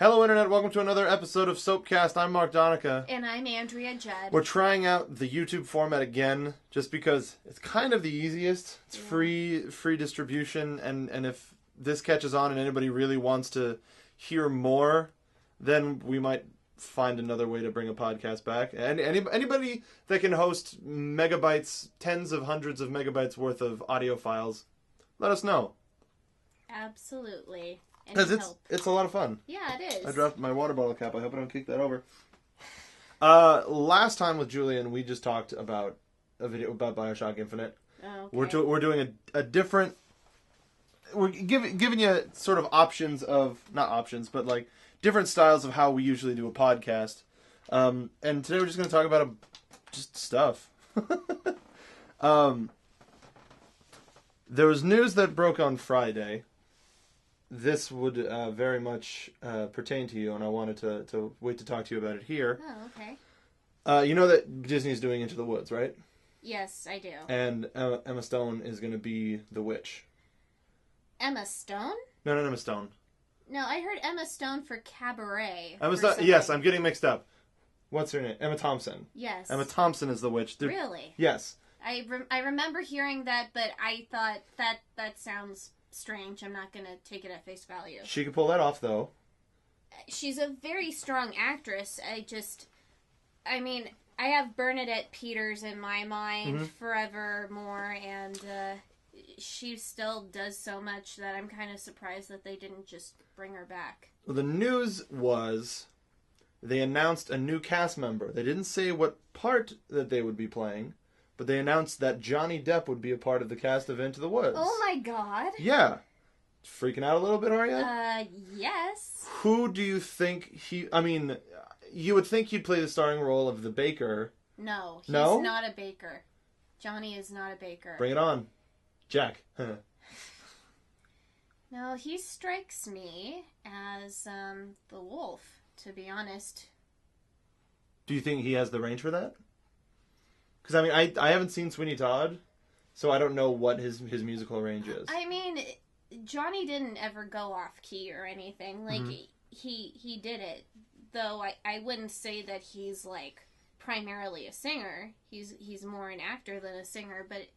Hello, Internet. Welcome to another episode of SoapCast. I'm Mark Donica. And I'm Andrea Judd. We're trying out the YouTube format again, just because it's kind of the easiest. It's free distribution, and if this catches on and anybody really wants to hear more, then we might find another way to bring a podcast back. And anybody that can host megabytes, tens of hundreds of megabytes worth of audio files, let us know. Absolutely. Because it's a lot of fun. Yeah, it is. I dropped my water bottle cap. I hope I don't kick that over. Last time with Julian, we just talked about a video about Bioshock Infinite. Oh, okay. We're doing a different... We're giving you sort of options of... Not options, but like different styles of how we usually do a podcast. And today we're just going to talk about just stuff. There was news that broke on Friday. This would very much pertain to you, and I wanted to wait to talk to you about it here. Oh, okay. You know that Disney's doing Into the Woods, right? Yes, I do. And Emma Stone is going to be the witch. Emma Stone? No, not Emma Stone. No, I heard Emma Stone for Cabaret. Yes, I'm getting mixed up. What's her name? Emma Thompson. Yes. Emma Thompson is the witch. Really? Yes. I remember hearing that, but I thought that sounds strange. I'm not going to take it at face value. She could pull that off, though. She's a very strong actress. I have Bernadette Peters in my mind forevermore, and she still does so much that I'm kind of surprised that they didn't just bring her back. Well, the news was they announced a new cast member. They didn't say what part that they would be playing, but they announced that Johnny Depp would be a part of the cast of Into the Woods. Oh my god. Yeah. Freaking out a little bit, are you? Yes. Who do you think you would think he'd play the starring role of the baker. No, he's No? not a baker. Johnny is not a baker. Bring it on. Jack. No, he strikes me as the wolf, to be honest. Do you think he has the range for that? Because, I haven't seen Sweeney Todd, so I don't know what his musical range is. I mean, Johnny didn't ever go off key or anything. Like, he did it. Though I wouldn't say that he's, like, primarily a singer. He's more an actor than a singer, but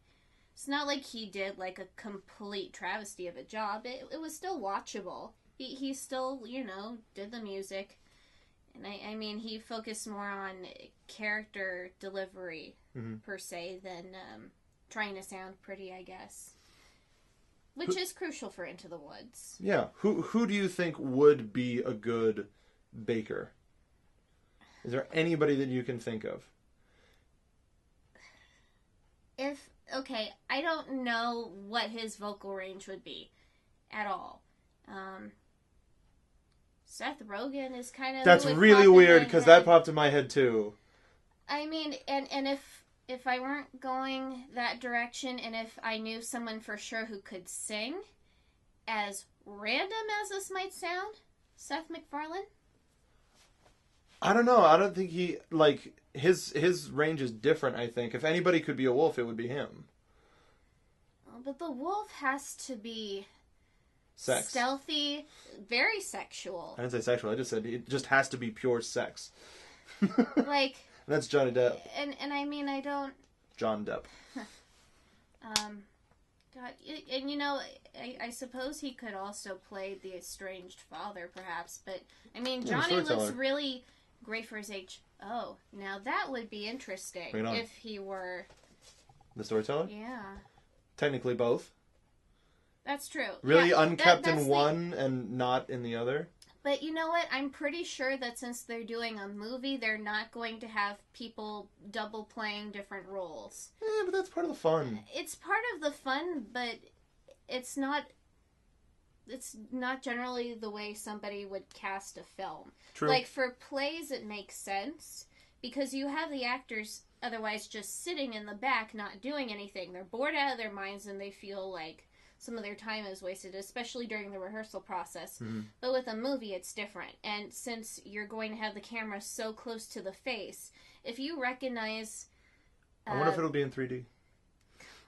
it's not like he did, like, a complete travesty of a job. It was still watchable. He still, did the music. And I mean, he focused more on character delivery, per se, than trying to sound pretty, I guess. Which is crucial for Into the Woods. Yeah. Who do you think would be a good baker? Is there anybody that you can think of? I don't know what his vocal range would be at all. Seth Rogen is kind of... That's really weird, because that popped in my head, too. I mean, and if I weren't going that direction, and if I knew someone for sure who could sing, as random as this might sound, Seth MacFarlane? I don't know. I don't think he... his range is different, I think. If anybody could be a wolf, it would be him. But the wolf has to be... Sex. Stealthy, very sexual. I didn't say sexual. I just said it just has to be pure sex. Like... That's Johnny Depp. And I mean, I don't... John Depp. God, and I suppose he could also play the estranged father, perhaps, but, I mean, Johnny looks really great for his age. Oh, now that would be interesting if he were... The storyteller? Yeah. Technically both. That's true. Really unkept in one and not in the other? But you know what? I'm pretty sure that since they're doing a movie, they're not going to have people double playing different roles. Yeah, but that's part of the fun. It's part of the fun, but it's not generally the way somebody would cast a film. True. Like, for plays, it makes sense, because you have the actors otherwise just sitting in the back, not doing anything. They're bored out of their minds, and they feel like some of their time is wasted, especially during the rehearsal process. But with a movie, it's different. And since you're going to have the camera so close to the face, if you recognize... I wonder if it'll be in 3D.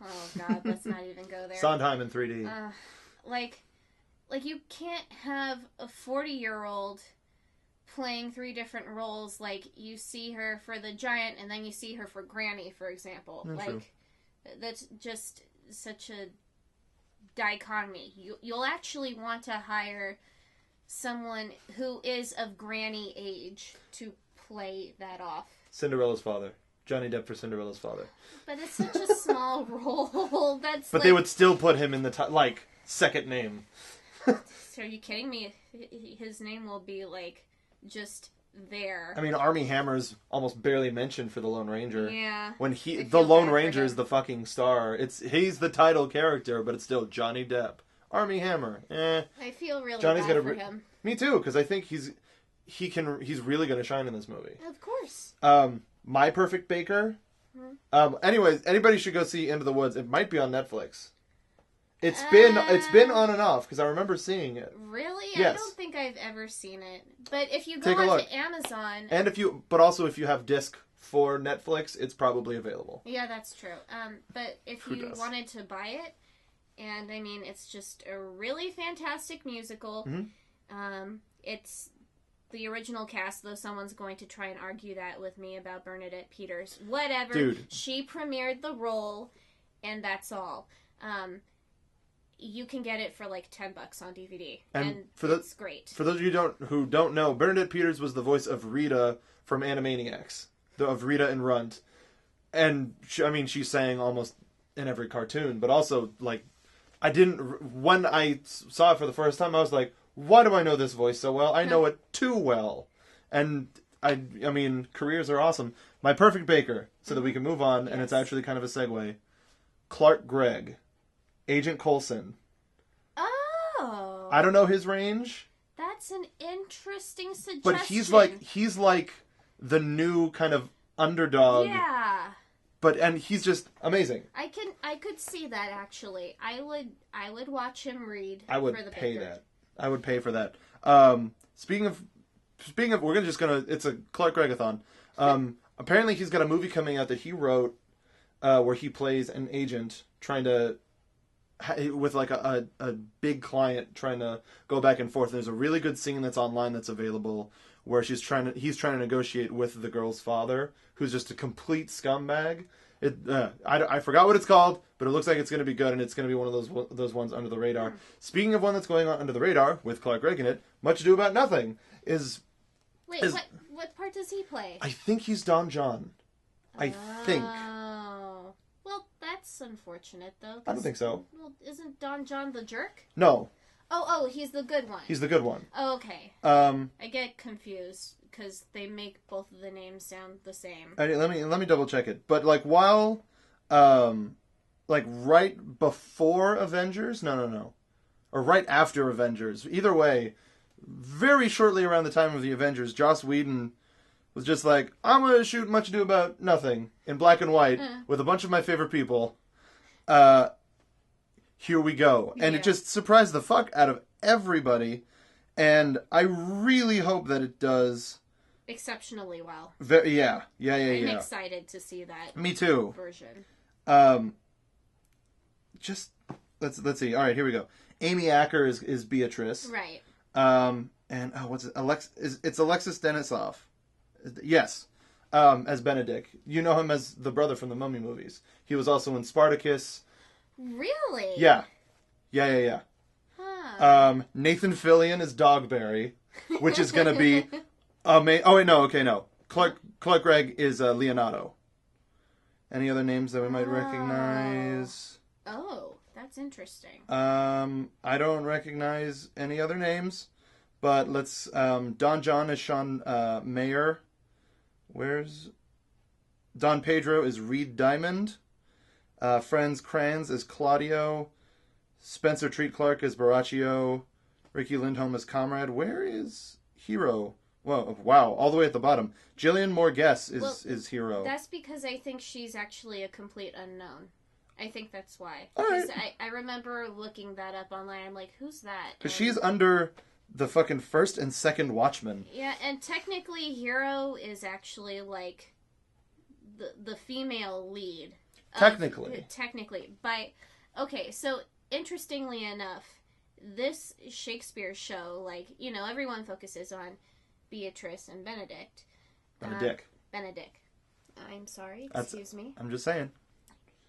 Oh, God, let's not even go there. Sondheim in 3D. Like, you can't have a 40-year-old playing 3 different roles. Like, you see her for the giant, and then you see her for Granny, for example. True. That's just such a dichotomy. You'll actually want to hire someone who is of Granny age to play that off. Cinderella's father. Johnny Depp for Cinderella's father. But it's such a small role. But they would still put him in the second name. So are you kidding me? His name will be just there. I mean, Armie Hammer's almost barely mentioned for the Lone Ranger. Yeah. When the Lone Ranger is the fucking star. He's the title character, but it's still Johnny Depp. Armie Hammer. I feel really Johnny's bad for him. Me too, because I think he's really going to shine in this movie. Of course. My Perfect Baker. Anyways, anybody should go see Into the Woods. It might be on Netflix. It's been on and off because I remember seeing it. Really? Yes. I don't think I've ever seen it. But if you go onto Amazon, and if you have disc for Netflix, it's probably available. Yeah, that's true. But if you wanted to buy it, and I mean, it's just a really fantastic musical. Mm-hmm. It's the original cast, though someone's going to try and argue that with me about Bernadette Peters. Whatever. Dude. She premiered the role, and that's all. You can get it for $10 on DVD, and it's great. For those of you who don't know, Bernadette Peters was the voice of Rita from Animaniacs, of Rita and Runt, and she sang almost in every cartoon. But also, when I saw it for the first time, I was like, why do I know this voice so well? I know it too well, and I mean, careers are awesome. My Perfect Baker, so that we can move on, and it's actually kind of a segue. Clark Gregg. Agent Coulson. Oh. I don't know his range. That's an interesting suggestion. But he's like the new kind of underdog. Yeah. And he's just amazing. I could see that actually. I would watch him read. I would for the pay Baker. that. I would pay for that. Speaking of, it's a Clark Gregg-a-thon. Apparently he's got a movie coming out that he wrote, where he plays an agent trying to, with a big client trying to go back and forth. There's a really good scene that's online that's available where he's trying to negotiate with the girl's father, who's just a complete scumbag. I forgot what it's called, but it looks like it's going to be good, and it's going to be one of those ones under the radar. Speaking of one that's going on under the radar with Clark Gregg in it, Much Ado About Nothing is. Wait, what part does he play? I think he's Don John. I think. Oh. Well, that's unfortunate, though. I don't think so. Well, isn't Don John the jerk? No. Oh, he's the good one. He's the good one. Oh, okay. I get confused because they make both of the names sound the same. Let me double check it. But while, right before Avengers, no, or right after Avengers. Either way, very shortly around the time of the Avengers, Joss Whedon was just like, I'm gonna shoot Much Ado About Nothing in black and white with a bunch of my favorite people. Here we go. And it just surprised the fuck out of everybody. And I really hope that it does exceptionally well. Yeah. I'm excited to see that. Me too. Version. Just let's see. All right, here we go. Amy Acker is Beatrice. Right. And what's it? It's Alexis Denisov. Yes. As Benedict. You know him as the brother from the Mummy movies. He was also in Spartacus. Really? Yeah. Huh. Nathan Fillion is Dogberry, which is gonna be amazing. Oh wait, no. Clark Gregg is Leonardo. Any other names that we might recognize? Oh, that's interesting. I don't recognize any other names, but let's. Don John is Sean Mayer. Where's Don Pedro is Reed Diamond. Franz Kranz is Claudio. Spencer Treat Clark is Baraccio. Ricky Lindholm is Comrade. Where is Hero? Whoa, wow, all the way at the bottom. Jillian Moore Guess is Hero. That's because I think she's actually a complete unknown. I think that's why. All right. I remember looking that up online. I'm like, who's that? Because she's under the fucking first and second Watchmen. Yeah, and technically Hero is actually the female lead. Technically. Okay, so interestingly enough, this Shakespeare show, everyone focuses on Beatrice and Benedict. Benedict. I'm sorry, excuse me. I'm just saying.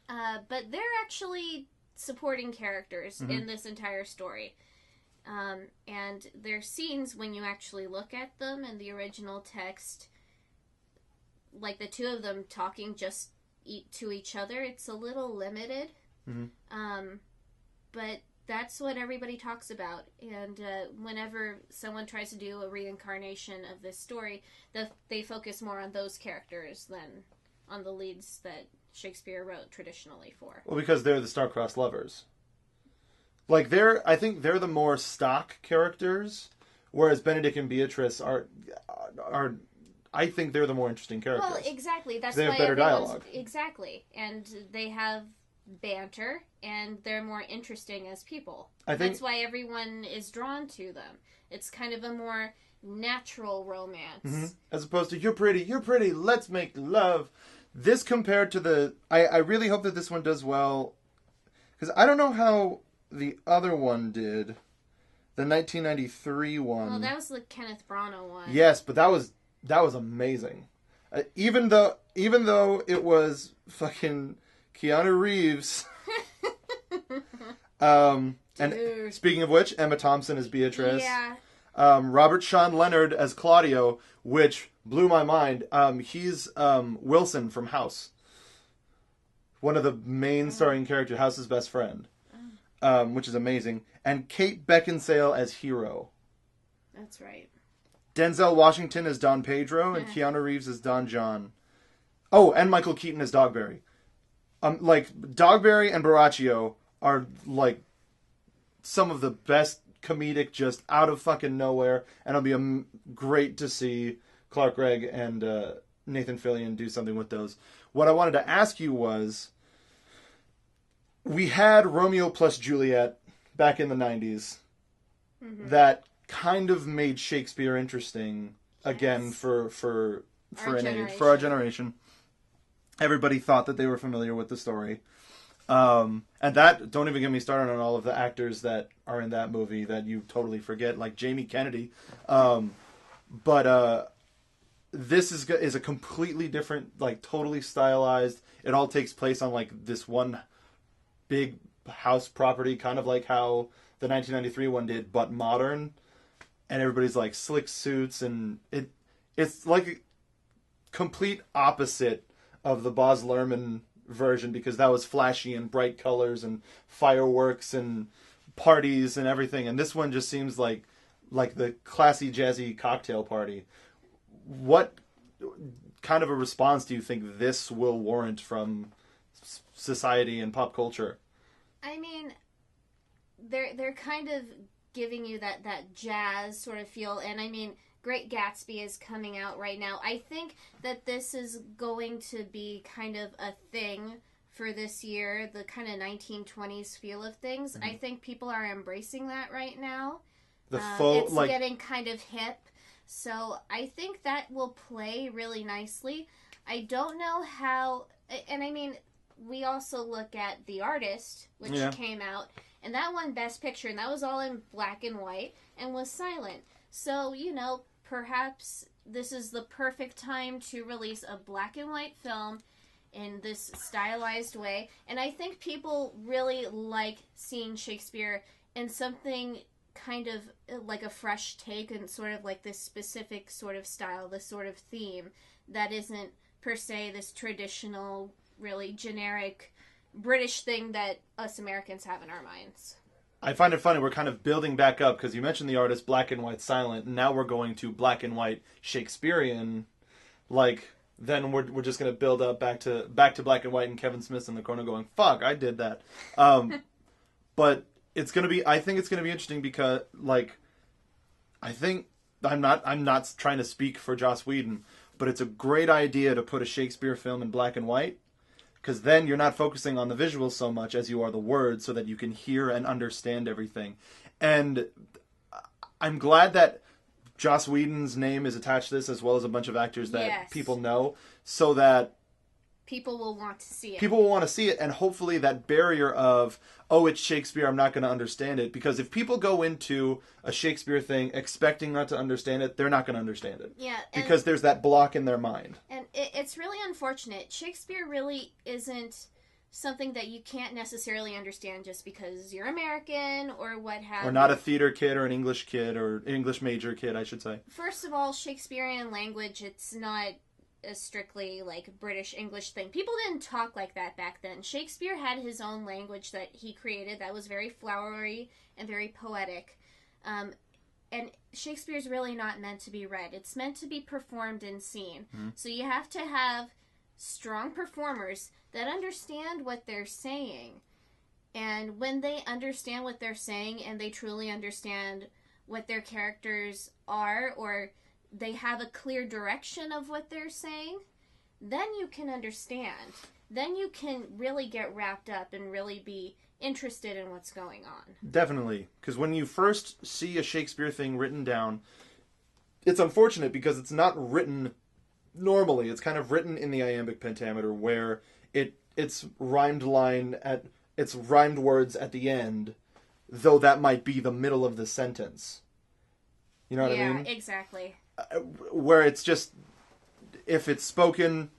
But they're actually supporting characters in this entire story. And their scenes, when you actually look at them in the original text, like the two of them talking just to each other, it's a little limited. But that's what everybody talks about. And whenever someone tries to do a reincarnation of this story, they focus more on those characters than on the leads that Shakespeare wrote traditionally for. Well, because they're the star-crossed lovers. Like, I think they're the more stock characters, whereas Benedict and Beatrice are I think they're the more interesting characters. Well, exactly. That's they have why better dialogue. Exactly. And they have banter, and they're more interesting as people. That's why everyone is drawn to them. It's kind of a more natural romance. As opposed to, you're pretty, let's make love. This compared to I really hope that this one does well, because I don't know how the other one did, the 1993 one. Well, that was the Kenneth Branagh one. Yes, but that was amazing. Even though it was fucking Keanu Reeves. And speaking of which, Emma Thompson as Beatrice. Yeah. Robert Sean Leonard as Claudio, which blew my mind. He's Wilson from House. One of the main starring characters, House's best friend. Which is amazing. And Kate Beckinsale as Hero. That's right. Denzel Washington as Don Pedro, and Keanu Reeves as Don John. Oh, and Michael Keaton as Dogberry. Like, Dogberry and Borachio are, like, some of the best comedic, just out of fucking nowhere, and it'll be great to see Clark Gregg and Nathan Fillion do something with those. What I wanted to ask you was, we had Romeo plus Juliet back in the 90s that kind of made Shakespeare interesting again for our generation. Everybody thought that they were familiar with the story. And that, don't even get me started on all of the actors that are in that movie that you totally forget, like Jamie Kennedy. But this is a completely different, like, totally stylized. It all takes place on, like, this one big house property, kind of like how the 1993 one did, but modern. And everybody's, like, slick suits, and it's like a complete opposite of the Baz Luhrmann version, because that was flashy and bright colors and fireworks and parties and everything. And this one just seems like the classy, jazzy cocktail party. What kind of a response do you think this will warrant from society and pop culture? I mean, they're kind of giving you that jazz sort of feel, and I mean, Great Gatsby is coming out right now. I think that this is going to be kind of a thing for this year, the kind of 1920s feel of things. I think people are embracing that right now. It's getting kind of hip. So I think that will play really nicely. I don't know how, and I mean, we also look at The Artist, which came out, and that won Best Picture, and that was all in black and white and was silent. So, you know, perhaps this is the perfect time to release a black and white film in this stylized way. And I think people really like seeing Shakespeare in something kind of like a fresh take and sort of like this specific sort of style, this sort of theme that isn't per se this traditional, really generic British thing that us Americans have in our minds. I find it funny, we're kind of building back up, because you mentioned The Artist, black and white, silent, and now we're going to black and white Shakespearean. Like, then we're just going to build up back to black and white, and Kevin Smith's in the corner going, fuck, I did that. But it's going to be, I think it's going to be interesting because, like, I think, I'm not trying to speak for Joss Whedon, but it's a great idea to put a Shakespeare film in black and white, because then you're not focusing on the visuals so much as you are the words, so that you can hear and understand everything. And I'm glad that Joss Whedon's name is attached to this, as well as a bunch of actors that people know, so that people will want to see it. People will want to see it, and hopefully that barrier of, oh, it's Shakespeare, I'm not going to understand it. Because if people go into a Shakespeare thing expecting not to understand it, they're not going to understand it. Yeah. Because there's that block in their mind. And it's really unfortunate. Shakespeare really isn't something that you can't necessarily understand just because you're American or what have you. Or not a theater kid or an English kid or English major kid, I should say. First of all, Shakespearean language, it's not a strictly like British English thing. People didn't talk like that back then. Shakespeare had his own language that he created that was very flowery and very poetic. And Shakespeare's really not meant to be read. It's meant to be performed and seen. Mm-hmm. So you have to have strong performers that understand what they're saying. And when they understand what they're saying and they truly understand what their characters are, or they have a clear direction of what they're saying, then you can understand. Then you can really get wrapped up and really be interested in what's going on. Definitely. Because when you first see a Shakespeare thing written down, it's unfortunate because it's not written normally. It's kind of written in the iambic pentameter where it's rhymed it's rhymed words at the end, though that might be the middle of the sentence. You know what I mean? Yeah, exactly. Where it's just, if it's spoken,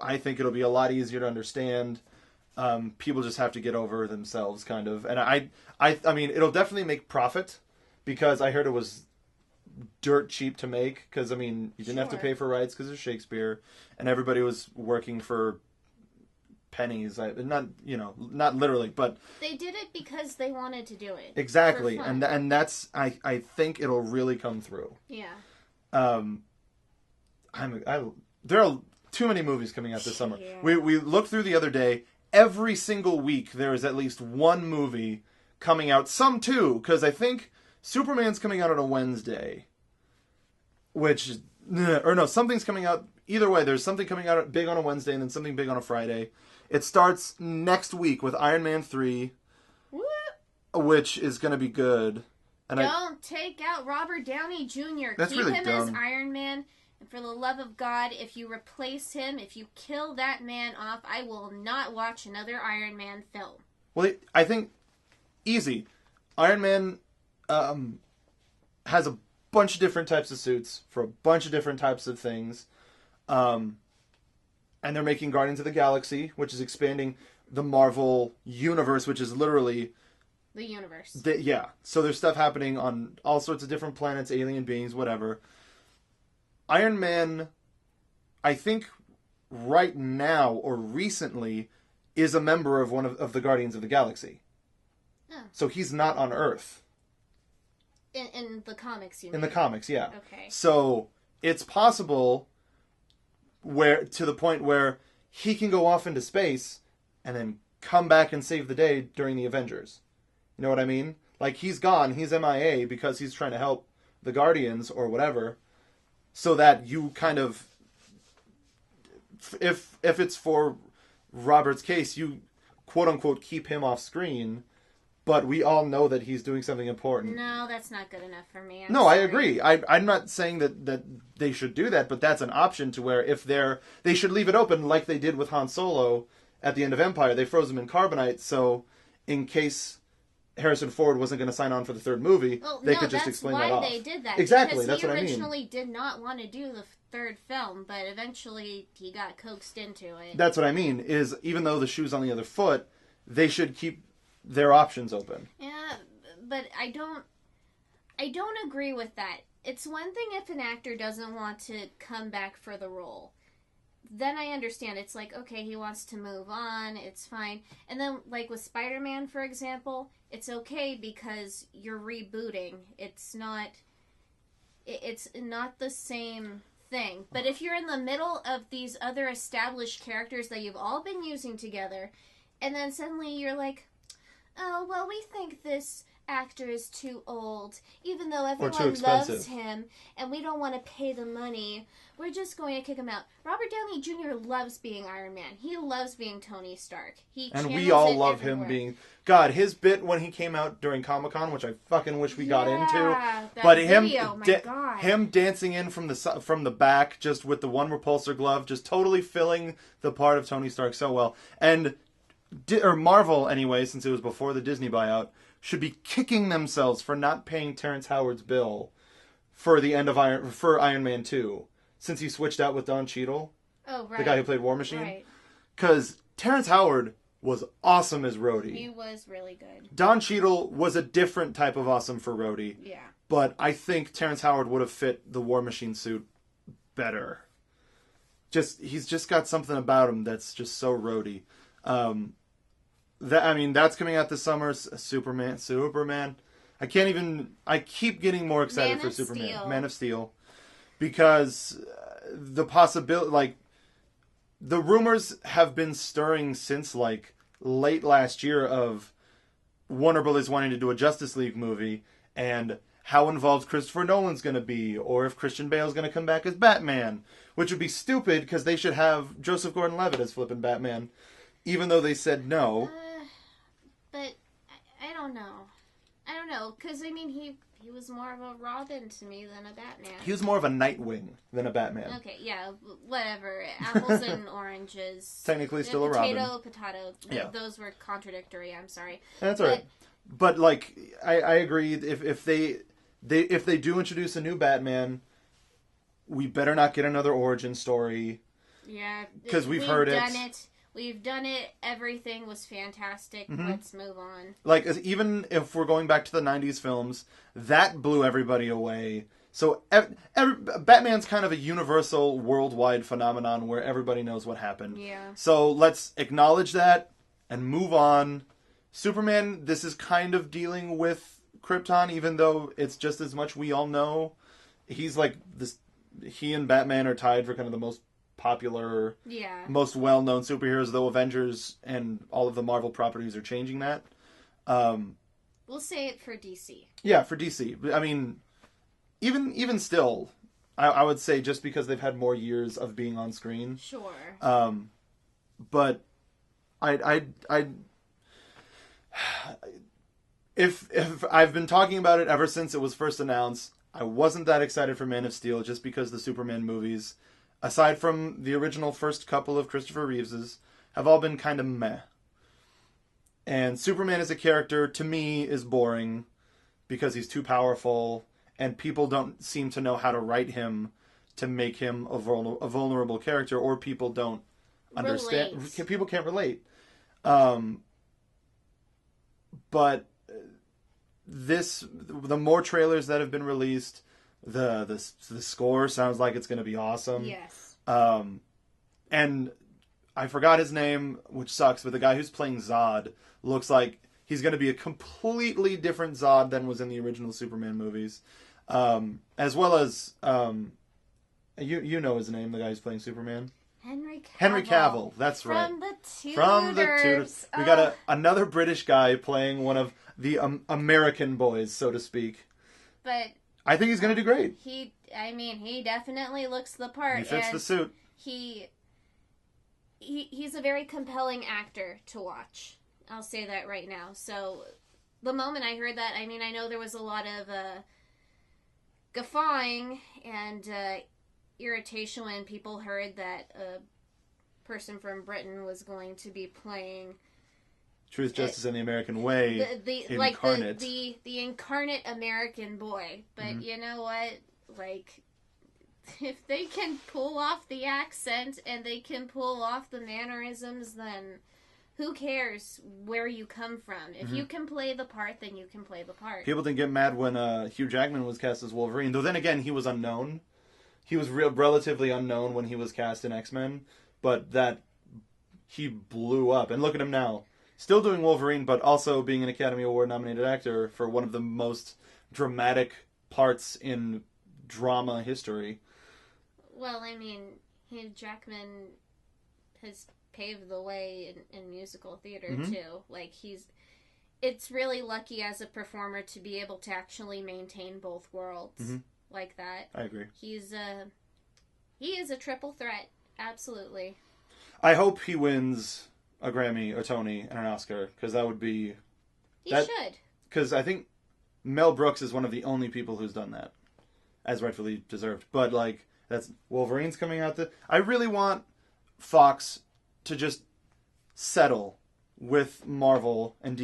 I think it'll be a lot easier to understand. People just have to get over themselves, kind of. And I mean, it'll definitely make profit, because I heard it was dirt cheap to make, because, I mean, you didn't have to pay for rights because of Shakespeare, and everybody was working for pennies. Not literally, but they did it because they wanted to do it. Exactly. And that's, I think it'll really come through. Yeah. There are too many movies coming out this summer. Yeah. We looked through the other day. Every single week there is at least one movie coming out. Some two, because I think Superman's coming out on a Wednesday. Something's coming out. Either way, there's something coming out big on a Wednesday and then something big on a Friday. It starts next week with Iron Man 3, which is going to be good. And Don't take out Robert Downey Jr. That's Keep really him dumb. as Iron Man. And for the love of God, if you replace him, if you kill that man off, I will not watch another Iron Man film. Well, I think, easy. Iron Man has a bunch of different types of suits for a bunch of different types of things. And they're making Guardians of the Galaxy, which is expanding the Marvel universe, which is literally the universe. So there's stuff happening on all sorts of different planets, alien beings, whatever. Iron Man, I think right now or recently, is a member of one of the Guardians of the Galaxy. Oh. So he's not on Earth. In the comics, you mean? In the comics, yeah. Okay. So it's possible to the point where he can go off into space and then come back and save the day during the Avengers. You know what I mean? Like, he's gone, he's MIA because he's trying to help the Guardians or whatever, so that you kind of, if it's for Robert's case, you quote-unquote keep him off screen, but we all know that he's doing something important. No, that's not good enough for me. I agree. I'm not saying that they should do that, but that's an option to where if they should leave it open like they did with Han Solo at the end of Empire. They froze him in carbonite, so in case Harrison Ford wasn't going to sign on for the third movie, they could just explain that off. That's why they did that. Exactly, that's what I mean. He originally did not want to do the third film, but eventually he got coaxed into it. That's what I mean, is even though the shoe's on the other foot, they should keep their options open. Yeah, but I don't agree with that. It's one thing if an actor doesn't want to come back for the role. Then I understand. It's like, okay, he wants to move on, it's fine. And then, like with Spider-Man, for example, it's okay because you're rebooting. It's not the same thing. But if you're in the middle of these other established characters that you've all been using together, and then suddenly you're like, oh, well, we think this actor is too old. Even though too everyone expensive. loves him and we don't want to pay the money, we're just going to kick him out. Robert Downey Jr. loves being Iron Man. He loves being Tony Stark. And we all love him being... God, his bit when he came out during Comic-Con, which I fucking wish we got into. But him dancing in from the back, just with the one repulsor glove, just totally filling the part of Tony Stark so well. And... or Marvel, anyway, since it was before the Disney buyout, should be kicking themselves for not paying Terrence Howard's bill for the end of Iron Man 2, since he switched out with Don Cheadle, the guy who played War Machine. Because Terrence Howard was awesome as Rhodey. He was really good. Don Cheadle was a different type of awesome for Rhodey. Yeah. But I think Terrence Howard would have fit the War Machine suit better. He's just got something about him that's just so Rhodey. That's coming out this summer. Superman. I keep getting more excited for Superman. Man of Steel. Because the possibility, the rumors have been stirring since, late last year of Warner Brothers wanting to do a Justice League movie, and how involved Christopher Nolan's going to be, or if Christian Bale's going to come back as Batman, which would be stupid, because they should have Joseph Gordon-Levitt as flippin' Batman, even though they said no. But I don't know. Because, he was more of a Robin to me than a Batman. He was more of a Nightwing than a Batman. Okay, yeah, whatever. Apples and oranges. Technically still a Robin. Potato. Yeah. Those were contradictory, I'm sorry. That's all right. But, I agree, if they do introduce a new Batman, we better not get another origin story. Yeah. Because we've heard it. We've done it. Everything was fantastic. Mm-hmm. Let's move on. Even if we're going back to the 90s films, that blew everybody away. So Batman's kind of a universal, worldwide phenomenon where everybody knows what happened. Yeah. So let's acknowledge that and move on. Superman, this is kind of dealing with Krypton, even though it's just as much we all know. He's this. He and Batman are tied for kind of the most popular, most well-known superheroes, though Avengers and all of the Marvel properties are changing that. We'll say it for DC. Yeah, for DC. Even still, I would say just because they've had more years of being on screen. Sure. But if I've been talking about it ever since it was first announced, I wasn't that excited for Man of Steel just because the Superman movies, aside from the original first couple of Christopher Reeves's, have all been kind of meh. And Superman as a character, to me, is boring because he's too powerful, and people don't seem to know how to write him to make him a vulnerable character, or people don't understand. People can't relate. But the more trailers that have been released, the score sounds like it's going to be awesome. Yes. And I forgot his name, which sucks, but the guy who's playing Zod looks like he's going to be a completely different Zod than was in the original Superman movies. As well as, you know his name, the guy who's playing Superman? Henry Cavill, that's right. From the Tudors. We got another British guy playing one of the American boys, so to speak. But I think he's going to do great. He definitely looks the part. He fits the suit. He's a very compelling actor to watch. I'll say that right now. So the moment I heard that, I know there was a lot of guffawing and irritation when people heard that a person from Britain was going to be playing Truth, Justice, and the American Way incarnate. The incarnate American boy. But you know what? If they can pull off the accent and they can pull off the mannerisms, then who cares where you come from? If you can play the part, then you can play the part. People didn't get mad when Hugh Jackman was cast as Wolverine. Though then again, he was unknown. He was relatively unknown when he was cast in X-Men. But he blew up. And look at him now. Still doing Wolverine, but also being an Academy Award-nominated actor for one of the most dramatic parts in drama history. Well, Hugh Jackman has paved the way in musical theater, too. it's really lucky as a performer to be able to actually maintain both worlds like that. I agree. He is a triple threat, absolutely. I hope he wins a Grammy, a Tony, and an Oscar, because that would be... He should. Because I think Mel Brooks is one of the only people who's done that, as rightfully deserved. But, like, that's Wolverine's coming out. I really want Fox to just settle with Marvel and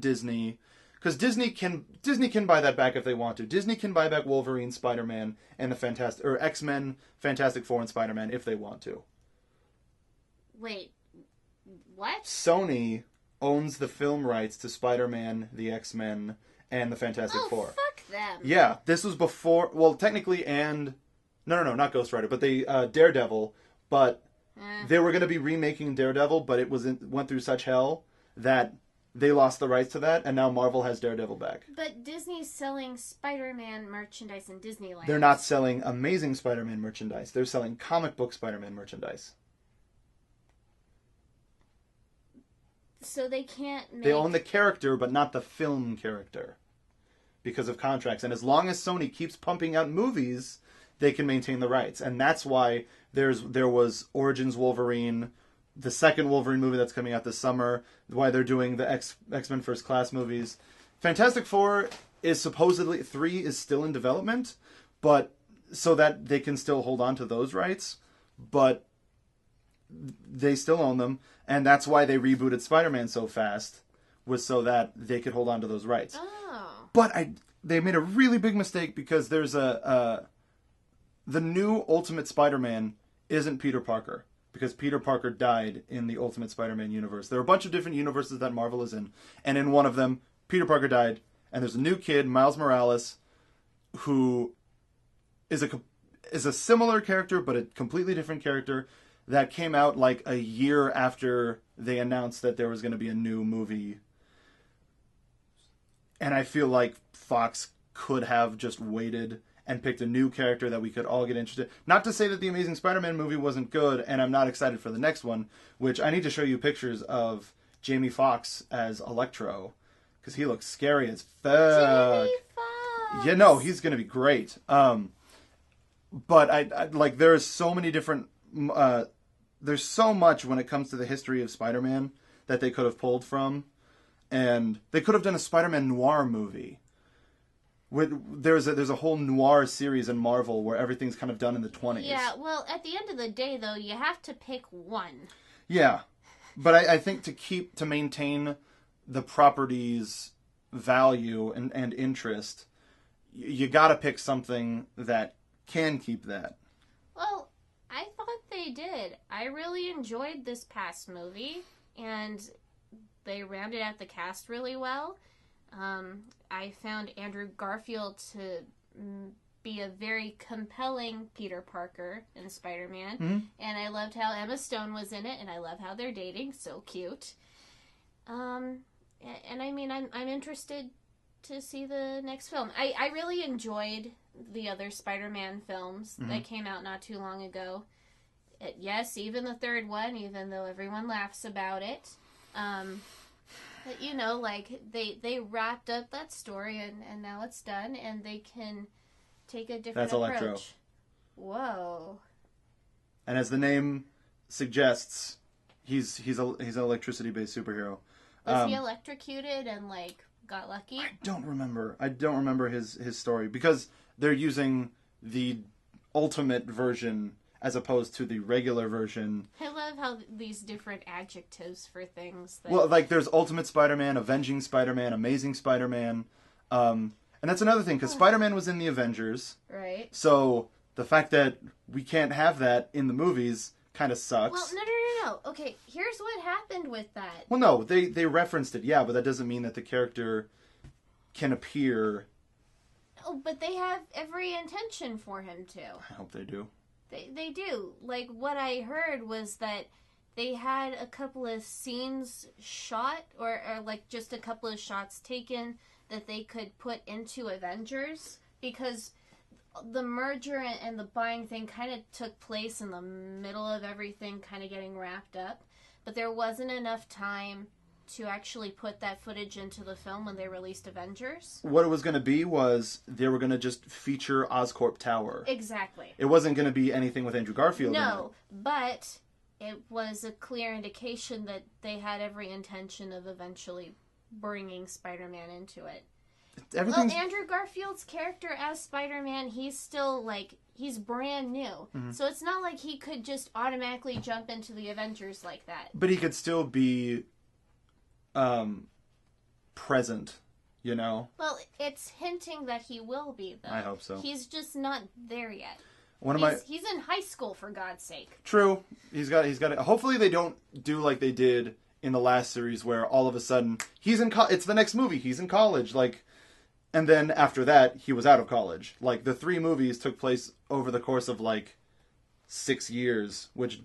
Disney, because Disney can buy that back if they want to. Disney can buy back Wolverine, Spider-Man, and the X-Men, Fantastic Four, and Spider-Man if they want to. Wait, what? Sony owns the film rights to Spider-Man, the X-Men, and the Fantastic Four. Fuck them. Yeah, this was before. Well, technically, and no, not Ghost Rider, but they Daredevil. But they were going to be remaking Daredevil, but it went through such hell that they lost the rights to that, and now Marvel has Daredevil back. But Disney's selling Spider-Man merchandise in Disneyland. They're not selling Amazing Spider-Man merchandise. They're selling comic book Spider-Man merchandise. So they can't make... They own the character, but not the film character, because of contracts. And as long as Sony keeps pumping out movies, they can maintain the rights. And that's why there was Origins Wolverine, the second Wolverine movie that's coming out this summer, why they're doing the X-Men First Class movies. Fantastic Four is supposedly... 3 is still in development, but so that they can still hold on to those rights, but they still own them. And that's why they rebooted Spider-Man so fast, was so that they could hold on to those rights. Oh. But they made a really big mistake, because there's the new Ultimate Spider-Man isn't Peter Parker, because Peter Parker died in the Ultimate Spider-Man universe. There are a bunch of different universes that Marvel is in, and in one of them, Peter Parker died, and there's a new kid, Miles Morales, who is a similar character, but a completely different character, that came out like a year after they announced that there was going to be a new movie. And I feel like Fox could have just waited and picked a new character that we could all get interested. Not to say that the Amazing Spider-Man movie wasn't good, and I'm not excited for the next one, which I need to show you pictures of Jamie Foxx as Electro, because he looks scary as fuck. Jamie Foxx! Yeah, no, he's going to be great. But I like, there's so many different... there's so much when it comes to the history of Spider-Man that they could have pulled from. And they could have done a Spider-Man noir movie. There's a whole noir series in Marvel where everything's kind of done in the 20s. Yeah, well, at the end of the day, though, you have to pick one. Yeah. But I think to maintain the property's value and interest, you gotta pick something that can keep that. Well, I thought they did. I really enjoyed this past movie, and they rounded out the cast really well. I found Andrew Garfield to be a very compelling Peter Parker in Spider-Man, and I loved how Emma Stone was in it, and I love how they're dating. So cute. And I mean, I'm interested to see the next film. I really enjoyed the other Spider-Man films that came out not too long ago. Yes, even the third one, even though everyone laughs about it. But, you know, like, they wrapped up that story, and now it's done, and they can take a different approach. That's Electro. Whoa. And as the name suggests, he's an electricity-based superhero. Was he electrocuted and, like, got lucky? I don't remember his story, because they're using the ultimate version as opposed to the regular version. I love how these different adjectives for things. Well, like, there's Ultimate Spider-Man, Avenging Spider-Man, Amazing Spider-Man. And that's another thing, because Spider-Man was in the Avengers. Right. So the fact that we can't have that in the movies kind of sucks. Well, no. Okay, here's what happened with that. Well, no, they referenced it, yeah, but that doesn't mean that the character can appear. Oh, but they have every intention for him to. I hope they do. They do. Like, what I heard was that they had a couple of scenes shot, or like just a couple of shots taken that they could put into Avengers, because the merger and the buying thing kind of took place in the middle of everything kind of getting wrapped up, but there wasn't enough time to actually put that footage into the film when they released Avengers. What it was going to be was they were going to just feature Oscorp Tower. Exactly. It wasn't going to be anything with Andrew Garfield in it. No, but it was a clear indication that they had every intention of eventually bringing Spider-Man into it. Well, Andrew Garfield's character as Spider-Man, he's still, like, he's brand new. Mm-hmm. So it's not like he could just automatically jump into the Avengers like that. But he could still be present, you know? Well, it's hinting that he will be, though. I hope so. He's just not there yet. He's in high school, for God's sake. True. He's got it. Hopefully they don't do like they did in the last series where all of a sudden he's in it's the next movie. He's in college. Like, and then after that, he was out of college. Like, the 3 movies took place over the course of, like, 6 years, which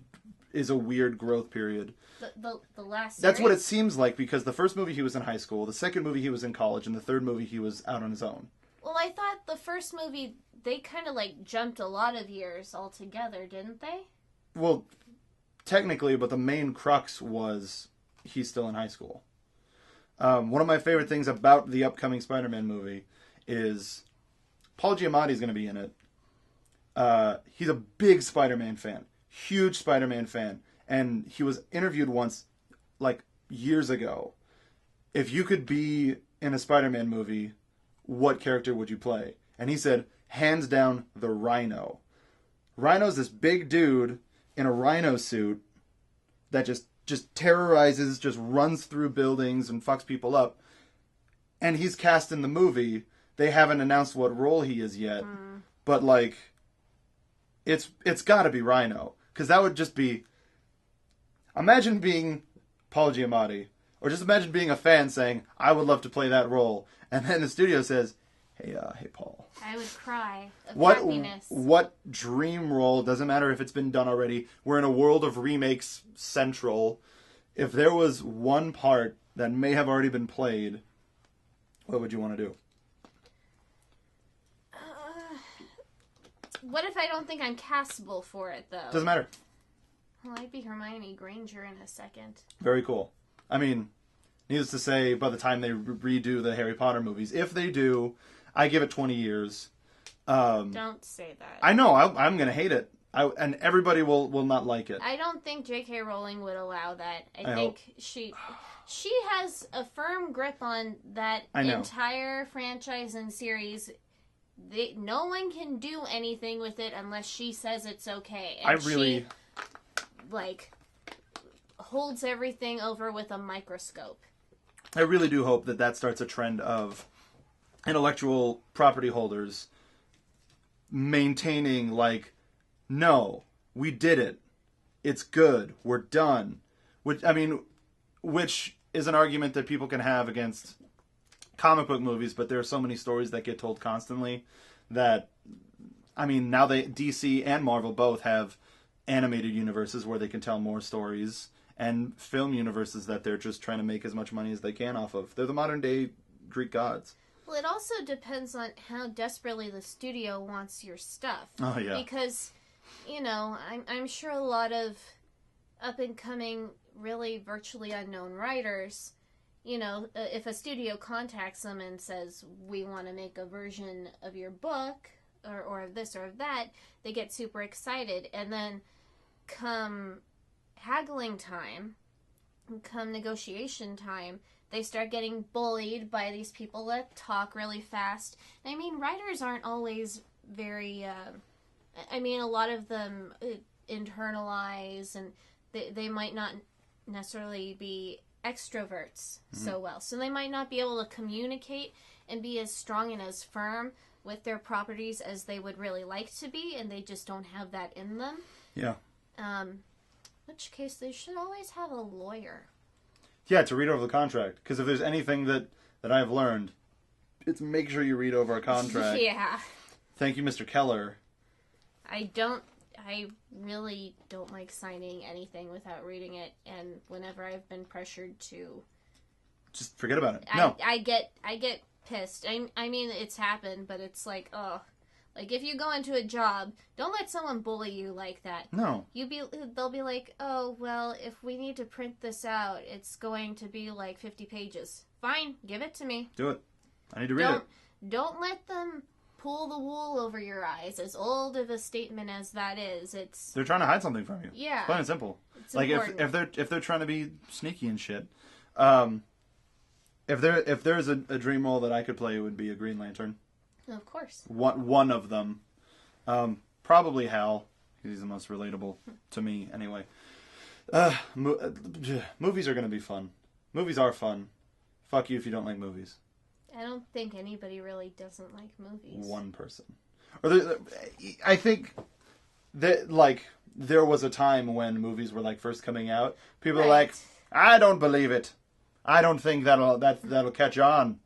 is a weird growth period. The last series? That's what it seems like, because the first movie he was in high school, the second movie he was in college, and the third movie he was out on his own. Well, I thought the first movie, they kind of, like, jumped a lot of years altogether, didn't they? Well, technically, but the main crux was he's still in high school. One of my favorite things about the upcoming Spider-Man movie is Paul Giamatti's going to be in it. He's a big Spider-Man fan. Huge Spider-Man fan. And he was interviewed once, like, years ago. If you could be in a Spider-Man movie, what character would you play? And he said, hands down, the Rhino. Rhino's this big dude in a rhino suit that just terrorizes, just runs through buildings and fucks people up. And he's cast in the movie. They haven't announced what role he is yet. But, like, it's got to be Rhino. Because that would just be... Imagine being Paul Giamatti. Or just imagine being a fan saying, I would love to play that role. And then the studio says, hey Paul. I would cry of happiness. What dream role, doesn't matter if it's been done already, we're in a world of remakes central. If there was one part that may have already been played, what would you want to do? What if I don't think I'm castable for it, though? Doesn't matter. Well, I'd be Hermione Granger in a second. Very cool. I mean, needless to say, by the time they redo the Harry Potter movies, if they do, I give it 20 years. Don't say that. I know. I'm going to hate it. And everybody will not like it. I don't think J.K. Rowling would allow that. I think she has a firm grip on that entire franchise and series. No one can do anything with it unless she says it's okay. And she, like, holds everything over with a microscope. I really do hope that starts a trend of intellectual property holders maintaining, like, no, we did it. It's good. We're done. Which is an argument that people can have against comic book movies, but there are so many stories that get told constantly that, I mean, now DC and Marvel both have animated universes where they can tell more stories, and film universes that they're just trying to make as much money as they can off of. They're the modern day Greek gods. Well, it also depends on how desperately the studio wants your stuff. Oh, yeah. Because, you know, I'm sure a lot of up-and-coming, really virtually unknown writers, you know, if a studio contacts them and says, we want to make a version of your book, or of this or of that, they get super excited. And then come haggling time, come negotiation time, they start getting bullied by these people that talk really fast. I mean, writers aren't always very... a lot of them internalize, and they might not necessarily be extroverts so well. So they might not be able to communicate and be as strong and as firm with their properties as they would really like to be, and they just don't have that in them. Yeah. In which case, they should always have a lawyer. Yeah, to read over the contract. Because if there's anything that I've learned, it's make sure you read over a contract. Yeah. Thank you, Mr. Keller. I really don't like signing anything without reading it, and whenever I've been pressured to... Just forget about it. No. I get pissed. I mean, it's happened, but it's like, Like, if you go into a job, don't let someone bully you like that. No. They'll be like, oh, well, if we need to print this out, it's going to be like 50 pages. Fine, give it to me. Do it. I need to read it. Don't let them pull the wool over your eyes. As old of a statement as that is, they're trying to hide something from you. Yeah. It's plain and simple. It's like important. if they're trying to be sneaky and shit. If there's a dream role that I could play, it would be a Green Lantern. Of course. One of them. Probably Hal. He's the most relatable to me, anyway. Movies are going to be fun. Movies are fun. Fuck you if you don't like movies. I don't think anybody really doesn't like movies. One person. I think that, like, there was a time when movies were, like, first coming out. People are like, I don't believe it. I don't think that'll catch on.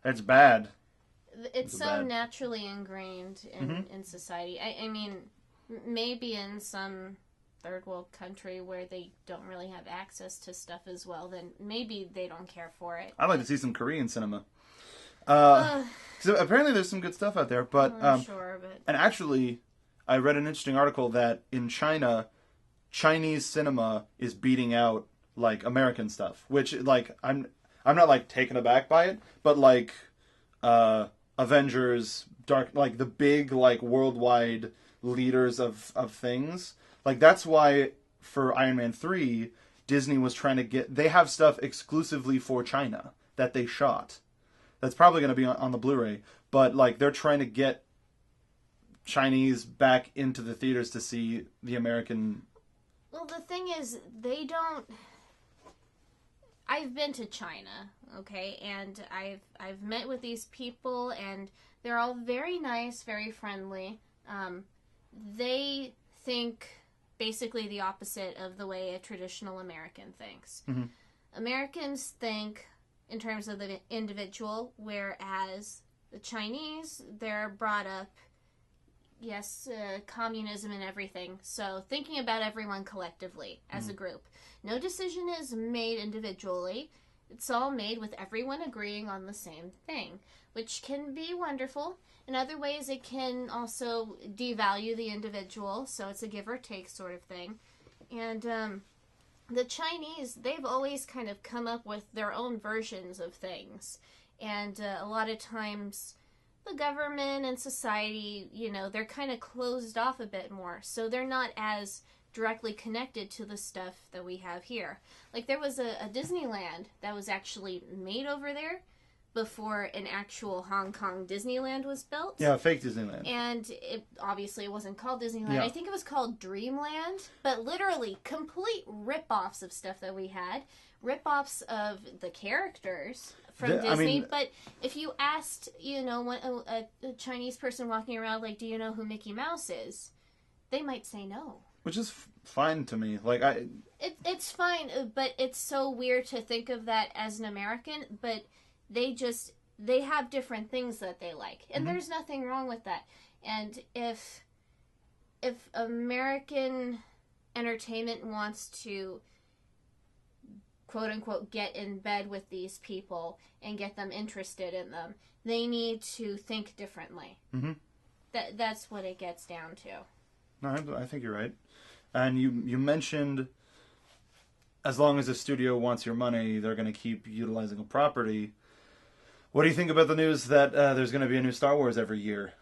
It's bad. It's so naturally ingrained in society. I mean, maybe in some third world country where they don't really have access to stuff as well, then maybe they don't care for it. I'd like to see some Korean cinema. So apparently there's some good stuff out there, but I'm sure, but and actually, I read an interesting article that in China, Chinese cinema is beating out like American stuff, which, like, I'm not like taken aback by it, but like Avengers, like the big like worldwide leaders of things, like that's why for Iron Man 3, Disney was trying to they have stuff exclusively for China that they shot. That's probably going to be on the Blu-ray, but like they're trying to get Chinese back into the theaters to see the American. Well, the thing is, they don't. I've been to China, okay, and I've met with these people, and they're all very nice, very friendly. They think basically the opposite of the way a traditional American thinks. Mm-hmm. Americans think in terms of the individual, whereas the Chinese, they're brought up, yes, communism and everything. So thinking about everyone collectively as a group. No decision is made individually. It's all made with everyone agreeing on the same thing, which can be wonderful. In other ways, it can also devalue the individual, so it's a give or take sort of thing. And the Chinese, they've always kind of come up with their own versions of things. And a lot of times, the government and society, you know, they're kind of closed off a bit more. So they're not as directly connected to the stuff that we have here. Like, there was a Disneyland that was actually made over there before an actual Hong Kong Disneyland was built. Yeah, fake Disneyland. And it obviously it wasn't called Disneyland. Yeah. I think it was called Dreamland. But literally, complete rip-offs of stuff that we had. Rip-offs of the characters from Disney. But if you asked, you know, a Chinese person walking around, like, do you know who Mickey Mouse is? They might say no. Which is fine to me. Like, It's fine, but it's so weird to think of that as an American, but they have different things that they like. And there's nothing wrong with that. And if American entertainment wants to, quote unquote, get in bed with these people and get them interested in them, they need to think differently. Mm-hmm. That's what it gets down to. No, I think you're right. And you mentioned, as long as the studio wants your money, they're going to keep utilizing a property. What do you think about the news that there's going to be a new Star Wars every year?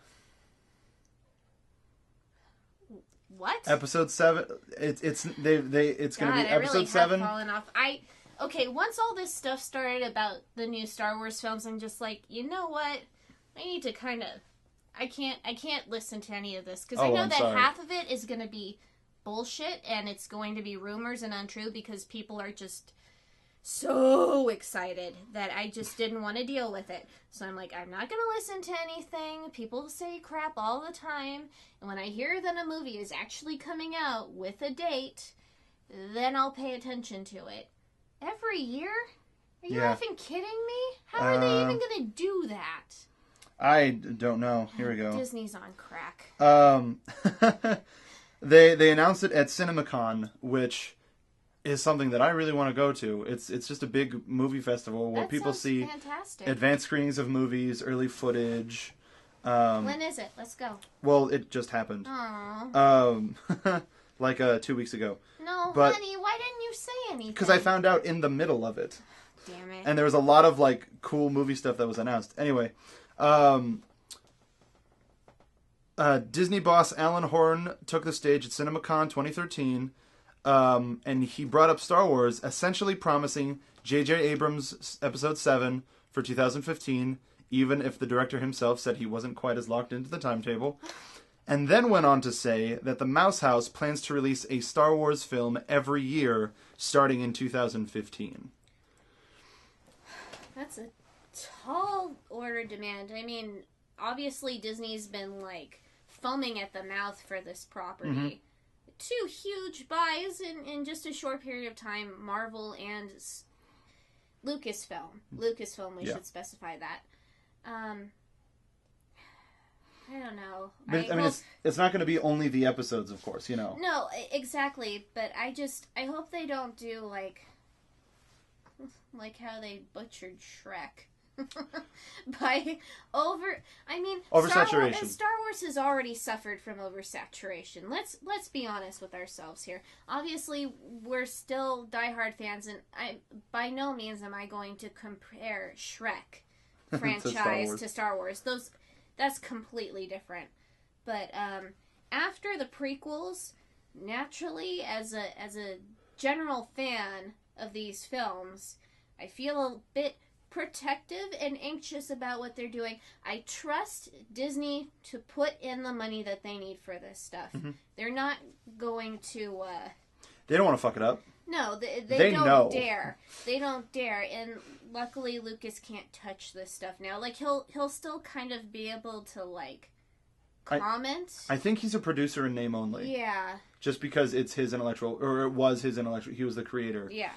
What? Episode 7. It's going to be episode 7. Have fallen off. Okay, once all this stuff started about the new Star Wars films, I'm just like, you know what? I need to kind of. I can't listen to any of this because I know that half of it is going to be bullshit and it's going to be rumors and untrue because people are just so excited that I just didn't want to deal with it. So I'm like, I'm not going to listen to anything. People say crap all the time. And when I hear that a movie is actually coming out with a date, then I'll pay attention to it. Every year? Are you effing kidding me? How are they even going to do that? I don't know. Here we go. Disney's on crack. They announced it at CinemaCon, which is something that I really want to go to. It's just a big movie festival where people see fantastic. advanced screenings of movies, early footage. When is it? Let's go. Well, it just happened. Aww. Like 2 weeks ago. No, but, honey, why didn't you say anything? Because I found out in the middle of it. Damn it. And there was a lot of, like, cool movie stuff that was announced. Anyway, Disney boss Alan Horn took the stage at CinemaCon 2013, and he brought up Star Wars, essentially promising J.J. Abrams' Episode 7 for 2015, even if the director himself said he wasn't quite as locked into the timetable, and then went on to say that the Mouse House plans to release a Star Wars film every year, starting in 2015. That's a tall order demand. I mean, obviously Disney's been, like, foaming at the mouth for this property. Mm-hmm. 2 huge buys in just a short period of time, Marvel and Lucasfilm. Lucasfilm, we should specify that. I don't know. But, I mean, it's not going to be only the episodes, of course, you know. No, exactly. But I hope they don't do, like how they butchered Shrek. Oversaturation. Star Wars has already suffered from oversaturation. Let's be honest with ourselves here. Obviously, we're still diehard fans, and by no means am I going to compare Shrek franchise to Star Wars. That's completely different. But after the prequels, naturally, as a general fan of these films, I feel a bit protective and anxious about what they're doing. I trust Disney to put in the money that they need for this stuff. Mm-hmm. They're not going to... They don't want to fuck it up. No, they don't dare. They don't dare. And luckily, Lucas can't touch this stuff now. Like, he'll still kind of be able to, like, comment. I think he's a producer in name only. Yeah. Just because it's his intellectual... Or it was his intellectual... He was the creator. Yeah.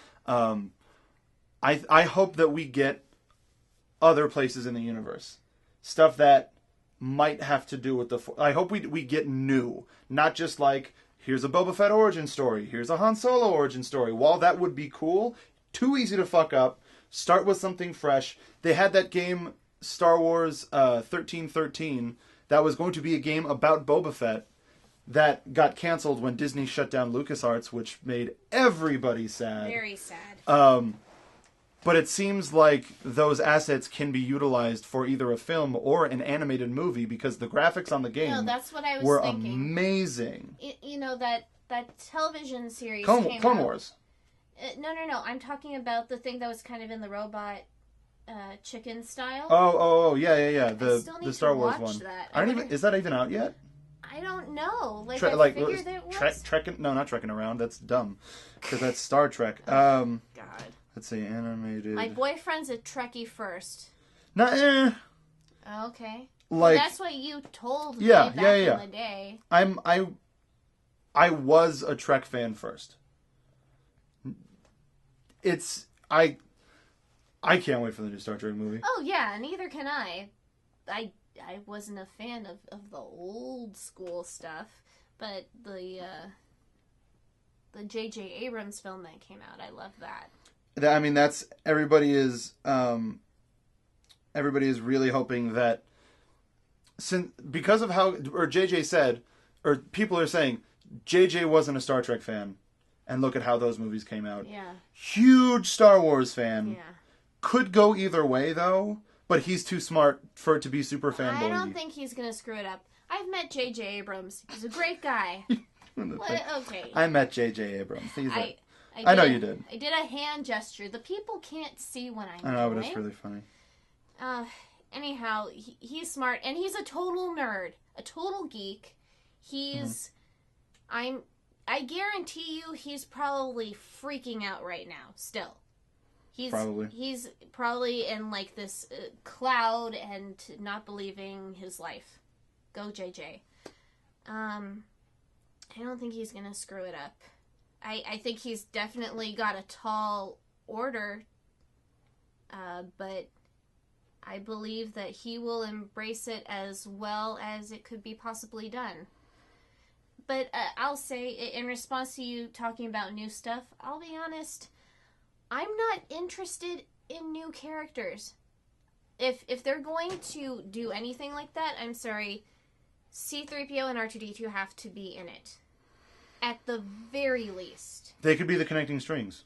I hope that we get other places in the universe. Stuff that might have to do with the... I hope we get new. Not just like, here's a Boba Fett origin story. Here's a Han Solo origin story. While that would be cool, too easy to fuck up. Start with something fresh. They had that game, Star Wars 1313, that was going to be a game about Boba Fett that got canceled when Disney shut down LucasArts, which made everybody sad. Very sad. But it seems like those assets can be utilized for either a film or an animated movie because the graphics on the game that's what I was were thinking. Amazing. That television series Clone Wars. No. I'm talking about the thing that was kind of in the robot chicken style. Oh, yeah. The Star Wars one. That. Is that even out yet? I don't know. I figured it was. Not trekking around. That's dumb. Because that's Star Trek. God. Let's see, animated. My boyfriend's a Trekkie first. Okay. Like, that's what you told me back in the day. I was a Trek fan first. I can't wait for the new Star Trek movie. Oh yeah, neither can I. I wasn't a fan of the old school stuff, but the J.J. Abrams film that came out, I love that. I mean, that's everybody is really hoping that because of how, or JJ said, or people are saying JJ wasn't a Star Trek fan, and look at how those movies came out. Yeah. Huge Star Wars fan. Yeah. Could go either way though, but he's too smart for it to be super fanboy. I don't think he's gonna screw it up. I've met J.J. Abrams. He's a great guy. Okay. I met J.J. Abrams. I know you did. I did a hand gesture. The people can't see what I'm doing. I know, but it's really funny. Anyhow, he's smart, and he's a total nerd, a total geek. He's, I guarantee you, he's probably freaking out right now. Still, he's probably in like this cloud and not believing his life. Go JJ. I don't think he's gonna screw it up. I think he's definitely got a tall order, but I believe that he will embrace it as well as it could be possibly done. But I'll say, in response to you talking about new stuff, I'll be honest, I'm not interested in new characters. if they're going to do anything like that, I'm sorry, C-3PO and R2-D2 have to be in it. At the very least. They could be the connecting strings.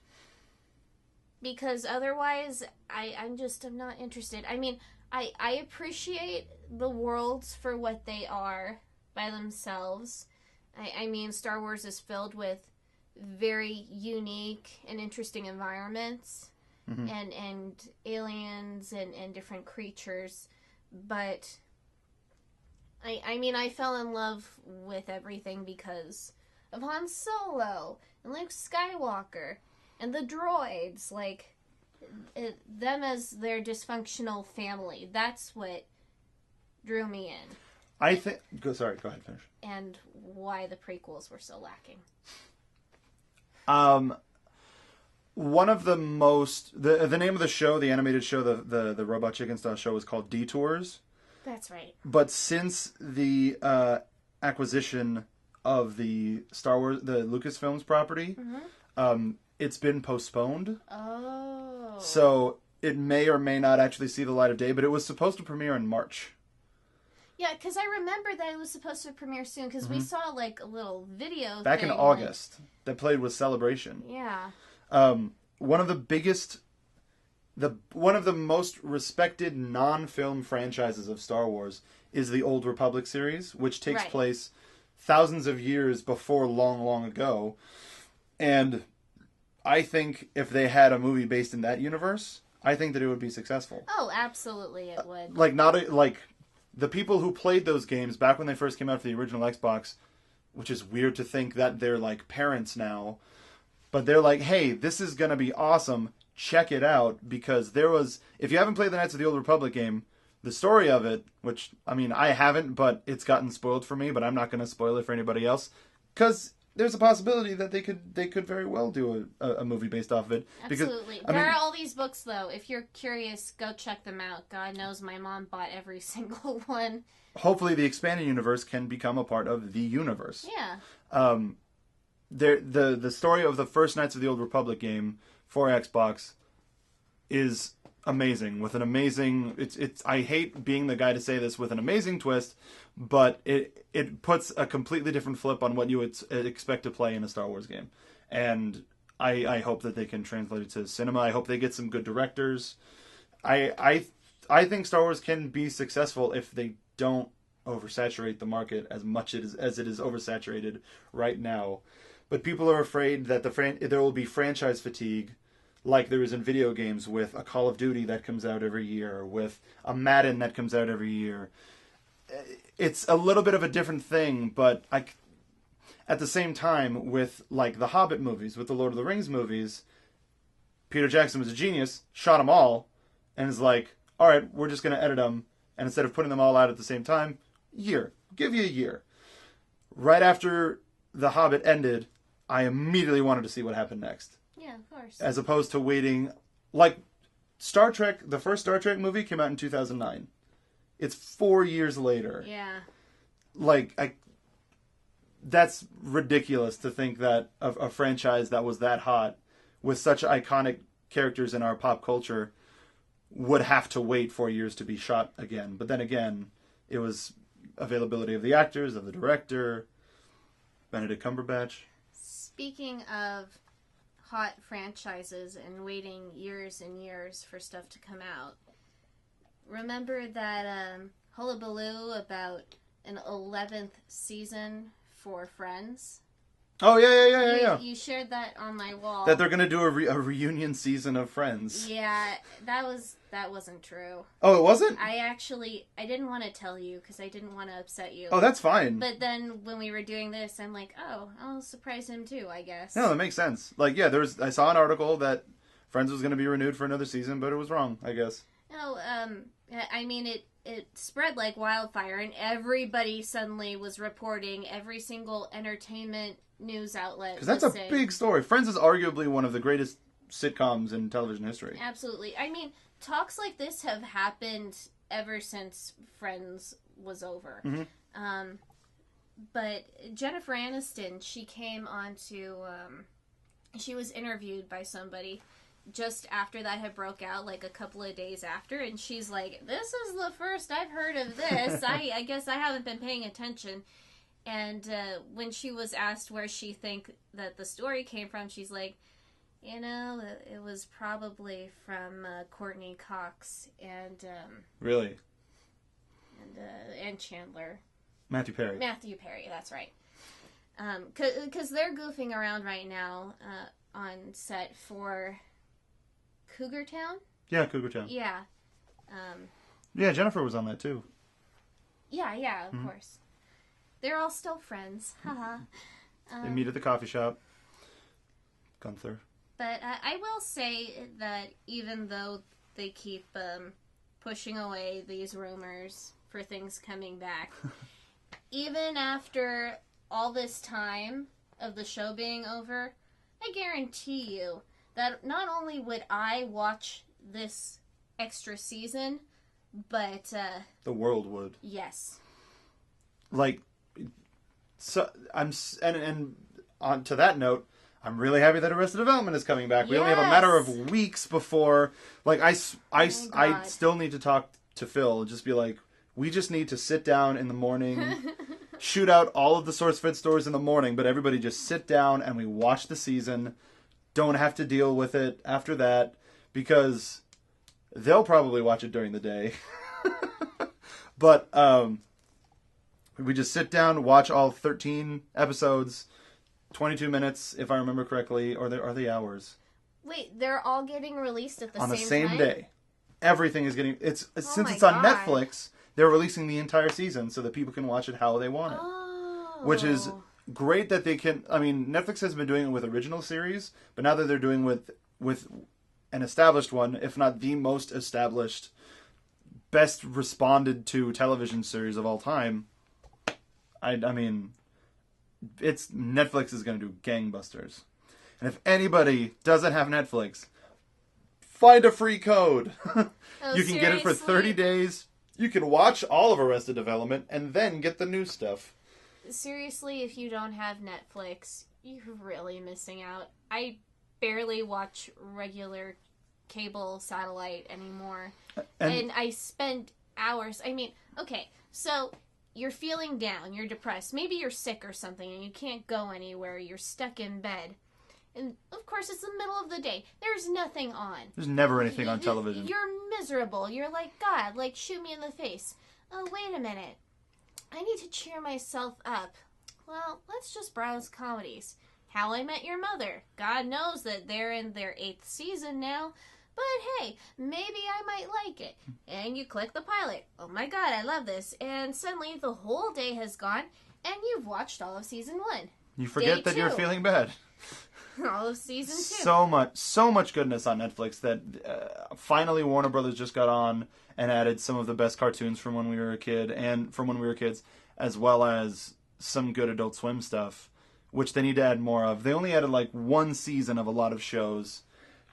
Because otherwise, I'm not interested. I mean, I appreciate the worlds for what they are by themselves. I mean, Star Wars is filled with very unique and interesting environments. Mm-hmm. and aliens and different creatures, but I mean, I fell in love with everything because of Han Solo and Luke Skywalker and the droids, like them as their dysfunctional family. That's what drew me in. I think. Sorry, go ahead, finish. And why the prequels were so lacking. One of the most the name of the show, the animated show, the Robot Chicken style show, is called Detours. That's right. But since the acquisition of the Star Wars, the Lucasfilms property, it's been postponed. Oh. So it may or may not actually see the light of day, but it was supposed to premiere in March. Yeah, because I remember that it was supposed to premiere soon, because we saw, like, a little video back thing, in August, that played with Celebration. Yeah. One of the biggest, one of the most respected non-film franchises of Star Wars is the Old Republic series, which takes place thousands of years before long, long ago. And I think if they had a movie based in that universe, I think that it would be successful. Oh, absolutely it would. The people who played those games back when they first came out for the original Xbox, which is weird to think that they're like parents now, but they're like, hey, this is going to be awesome. Check it out. Because if you haven't played the Knights of the Old Republic game, the story of it, which, I mean, I haven't, but it's gotten spoiled for me, but I'm not going to spoil it for anybody else. Because there's a possibility that they could very well do a movie based off of it. Absolutely. There are all these books, though. If you're curious, go check them out. God knows my mom bought every single one. Hopefully the expanded universe can become a part of the universe. Yeah. The story of the first Knights of the Old Republic game for Xbox is amazing, with an amazing it's I hate being the guy to say this, with an amazing twist, but it puts a completely different flip on what you would expect to play in a Star Wars game. And I hope that they can translate it to cinema. I hope they get some good directors. I think Star Wars can be successful if they don't oversaturate the market as much as it is oversaturated right now. But people are afraid that there will be franchise fatigue, like there is in video games, with a Call of Duty that comes out every year, with a Madden that comes out every year. It's a little bit of a different thing, but at the same time, with like the Hobbit movies, with the Lord of the Rings movies, Peter Jackson was a genius, shot them all, and is like, all right, we're just going to edit them, and instead of putting them all out at the same time, give you a year. Right after The Hobbit ended, I immediately wanted to see what happened next. Yeah, of course. As opposed to waiting, like Star Trek, the first Star Trek movie came out in 2009. It's 4 years later. Yeah. That's ridiculous to think that a franchise that was that hot, with such iconic characters in our pop culture, would have to wait 4 years to be shot again. But then again, it was availability of the actors, of the director, Benedict Cumberbatch. Speaking of hot franchises and waiting years and years for stuff to come out, remember that hullabaloo about an 11th season for Friends? Oh, yeah. You shared that on my wall. That they're going to do a reunion season of Friends. Yeah, that wasn't true. Oh, it wasn't? I didn't want to tell you because I didn't want to upset you. Oh, that's fine. But then when we were doing this, I'm like, oh, I'll surprise him too, I guess. No, that makes sense. Like, yeah, I saw an article that Friends was going to be renewed for another season, but it was wrong, I guess. No, I mean, it spread like wildfire, and everybody suddenly was reporting, every single entertainment news outlet. Because that's a big story. Friends is arguably one of the greatest sitcoms in television history. Absolutely. I mean, talks like this have happened ever since Friends was over. Mm-hmm. But Jennifer Aniston, she came on to... she was interviewed by somebody, just after that had broke out, like a couple of days after, and she's like, "This is the first I've heard of this. I guess I haven't been paying attention." And when she was asked where she think that the story came from, she's like, it was probably from Courtney Cox and really, and Chandler. Matthew Perry, that's right. Because they're goofing around right now on set for Cougar Town. Yeah, Cougar Town. Yeah. Yeah, Jennifer was on that too. Yeah, of course. They're all still friends. Haha. They meet at the coffee shop. Gunther. But I will say that even though they keep pushing away these rumors for things coming back, even after all this time of the show being over, I guarantee you that not only would I watch this extra season, but the world would. Yes. Like, so and on to that note, I'm really happy that Arrested Development is coming back. We only have a matter of weeks before. Like, I still need to talk to Phil. Just be like, we just need to sit down in the morning, shoot out all of the source fed stories in the morning, but everybody just sit down and we watch the season. Don't have to deal with it after that, because they'll probably watch it during the day. But we just sit down, watch all 13 episodes, 22 minutes, if I remember correctly, or are they hours? Wait, they're all getting released at the on same the same time? day. Everything is getting since my it's on God. Netflix. They're releasing the entire season so that people can watch it how they want it. Oh. Which is great that they can. I mean, Netflix has been doing it with original series, but now that they're doing with an established one, if not the most established, best responded to television series of all time, I mean, it's Netflix is going to do gangbusters. And if anybody doesn't have Netflix, find a free code. You can get it for 30 days. You can watch all of Arrested Development and then get the new stuff. Seriously, if you don't have Netflix, you're really missing out. I barely watch regular cable satellite anymore. And I spend hours. I mean, okay, so you're feeling down, you're depressed, maybe you're sick or something and you can't go anywhere, you're stuck in bed. And of course it's the middle of the day. There's nothing on. There's never anything on television. You're miserable. You're like, God, like, shoot me in the face. Oh, wait a minute. I need to cheer myself up. Well, let's just browse comedies. How I Met Your Mother. God knows that they're in their 8th season now. But hey, maybe I might like it. And you click the pilot. Oh my God, I love this. And suddenly the whole day has gone and you've watched all of season 1. You forget that you're feeling bad. All of season 2. So much goodness on Netflix that finally Warner Brothers just got on and added some of the best cartoons from when we were a kid and from when we were kids, as well as some good Adult Swim stuff, which they need to add more of. They only added like one season of a lot of shows.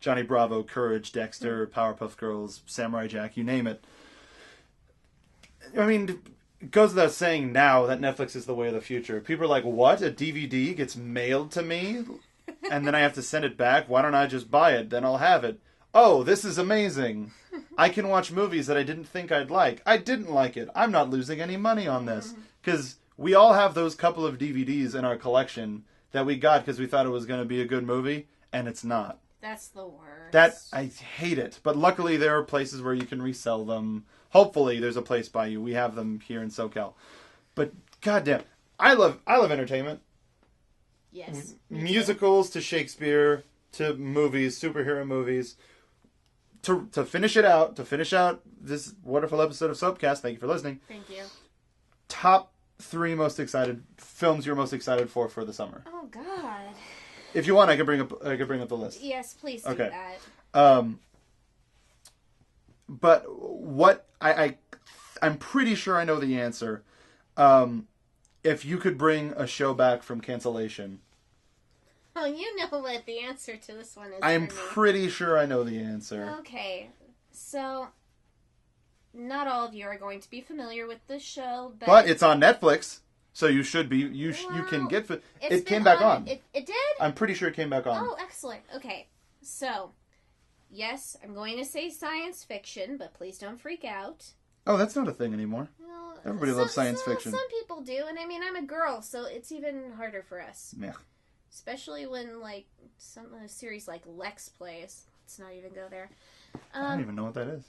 Johnny Bravo, Courage, Dexter, Powerpuff Girls, Samurai Jack, you name it. I mean, it goes without saying now that Netflix is the way of the future. People are like, what? A DVD gets mailed to me? And then I have to send it back? Why don't I just buy it? Then I'll have it. Oh, this is amazing. I can watch movies that I didn't think I'd like. I didn't like it. I'm not losing any money on this. Because we all have those couple of DVDs in our collection that we got because we thought it was going to be a good movie, and it's not. That's the worst. I hate it. But luckily there are places where you can resell them. Hopefully there's a place by you. We have them here in SoCal. But goddamn, I love entertainment. Yes. Musicals to Shakespeare to movies, superhero movies. To finish out this wonderful episode of SoapCast, thank you for listening. Thank you. Top 3 most excited films you're most excited for the summer. Oh God. If you want, I could bring up the list. Yes, please do that. But what I'm pretty sure I know the answer. If you could bring a show back from cancellation. Oh, you know what the answer to this one is. I'm pretty sure I know the answer. Okay, so not all of you are going to be familiar with this show, but it's on Netflix. So you should be. You can get. It came back on. It did? I'm pretty sure it came back on. Oh, excellent. Okay. So, yes, I'm going to say science fiction, but please don't freak out. Oh, that's not a thing anymore. Well, Everybody loves science fiction. Some people do, and I mean, I'm a girl, so it's even harder for us. Meh. Especially when, like, some a series like Lex plays. Let's not even go there. I don't even know what that is.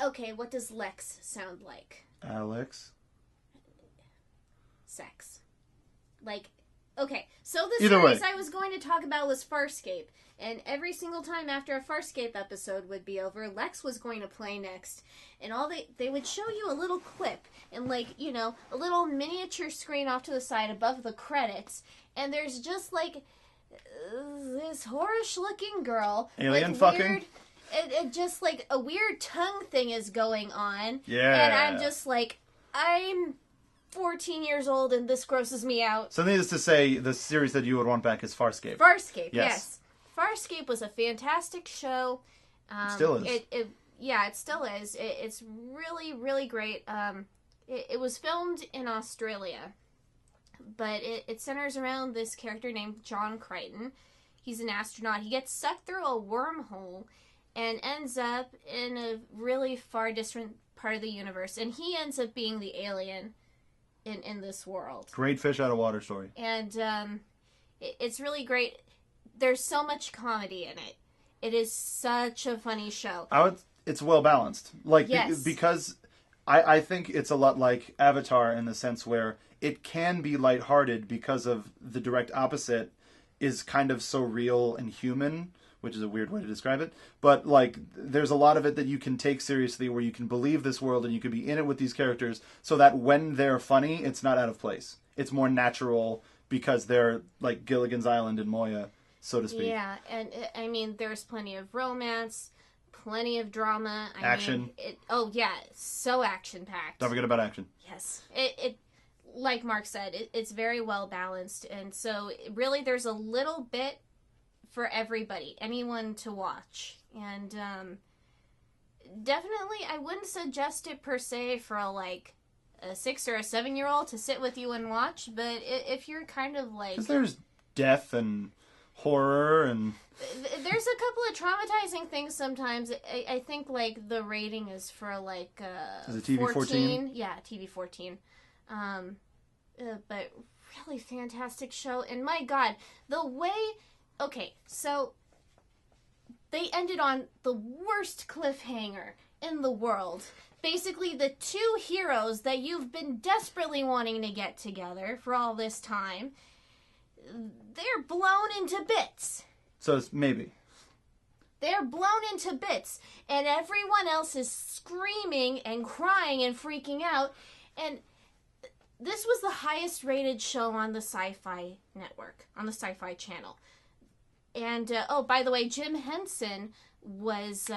Okay, what does Lex sound like? Alex. Sex. Like, okay, so the Either series way. I was going to talk about was Farscape. And every single time after a Farscape episode would be over, Lex was going to play next. And they would show you a little clip and, like, you know, a little miniature screen off to the side above the credits. And there's just, like, this whorish-looking girl. Alien like, fucking? weird, it just, like, a weird tongue thing is going on. Yeah. And I'm just like, I'm 14 years old and this grosses me out. So needless to say, the series that you would want back is Farscape. Farscape, yes. Farscape was a fantastic show. Still is. It still is. It's really, really great. It was filmed in Australia, but it centers around this character named John Crichton. He's an astronaut. He gets sucked through a wormhole and ends up in a really far distant part of the universe, and he ends up being the alien in this world. Great fish out of water story. And it's really great. There's so much comedy in it. It is such a funny show. It's well balanced. Like, yes. Because I think it's a lot like Avatar in the sense where it can be lighthearted because of the direct opposite is kind of so real and human, which is a weird way to describe it. But, like, there's a lot of it that you can take seriously where you can believe this world and you can be in it with these characters so that when they're funny, it's not out of place. It's more natural because they're like Gilligan's Island and Moya, so to speak. Yeah, and I mean, there's plenty of romance, plenty of drama. Action. So action-packed. Don't forget about action. Yes. It like Mark said, it's very well balanced, and so really there's a little bit for everybody, anyone to watch. And definitely I wouldn't suggest it per se for a 6 or a 7-year-old to sit with you and watch, but if you're kind of like... Because there's death and horror and... There's a couple of traumatizing things sometimes. I think, like, the rating is for, like, is it TV 14? Yeah, TV 14. But really fantastic show. And my God, the way... Okay, so they ended on the worst cliffhanger in the world. Basically, the two heroes that you've been desperately wanting to get together for all this time, they're blown into bits. So it's maybe. They're blown into bits, and everyone else is screaming and crying and freaking out. And this was the highest rated show on the Sci-Fi Network, on the Sci-Fi Channel. And, by the way, Jim Henson was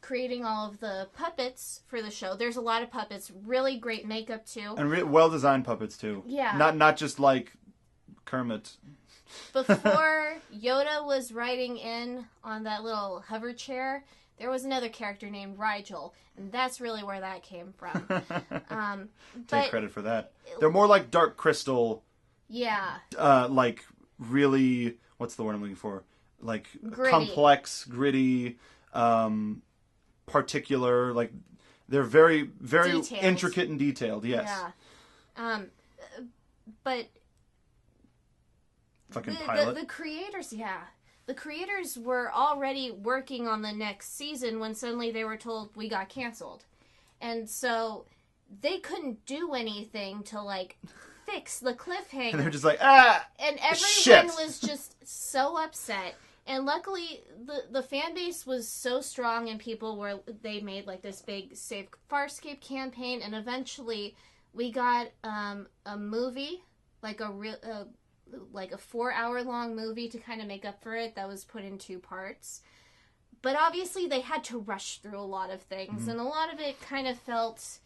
creating all of the puppets for the show. There's a lot of puppets, really great makeup, too. And well-designed puppets, too. Yeah. Not just like Kermit. Before Yoda was riding in on that little hover chair, there was another character named Rigel, and that's really where that came from. Take credit for that. They're more like Dark Crystal. Yeah. Like, really... What's the word I'm looking for? Like, gritty. Complex, gritty, particular, like, they're very, very detailed. Intricate and detailed, yes. Yeah. But... Fucking pilot. The creators were already working on the next season when suddenly they were told we got canceled. And so they couldn't do anything to, like, fix the cliffhanger. And they're just like, and everyone shit. was just so upset. And luckily, the fan base was so strong, and they made, like, this big Save Farscape campaign, and eventually we got a movie, like a 4-hour-long movie to kind of make up for it that was put in 2 parts. But obviously they had to rush through a lot of things, and a lot of it kind of felt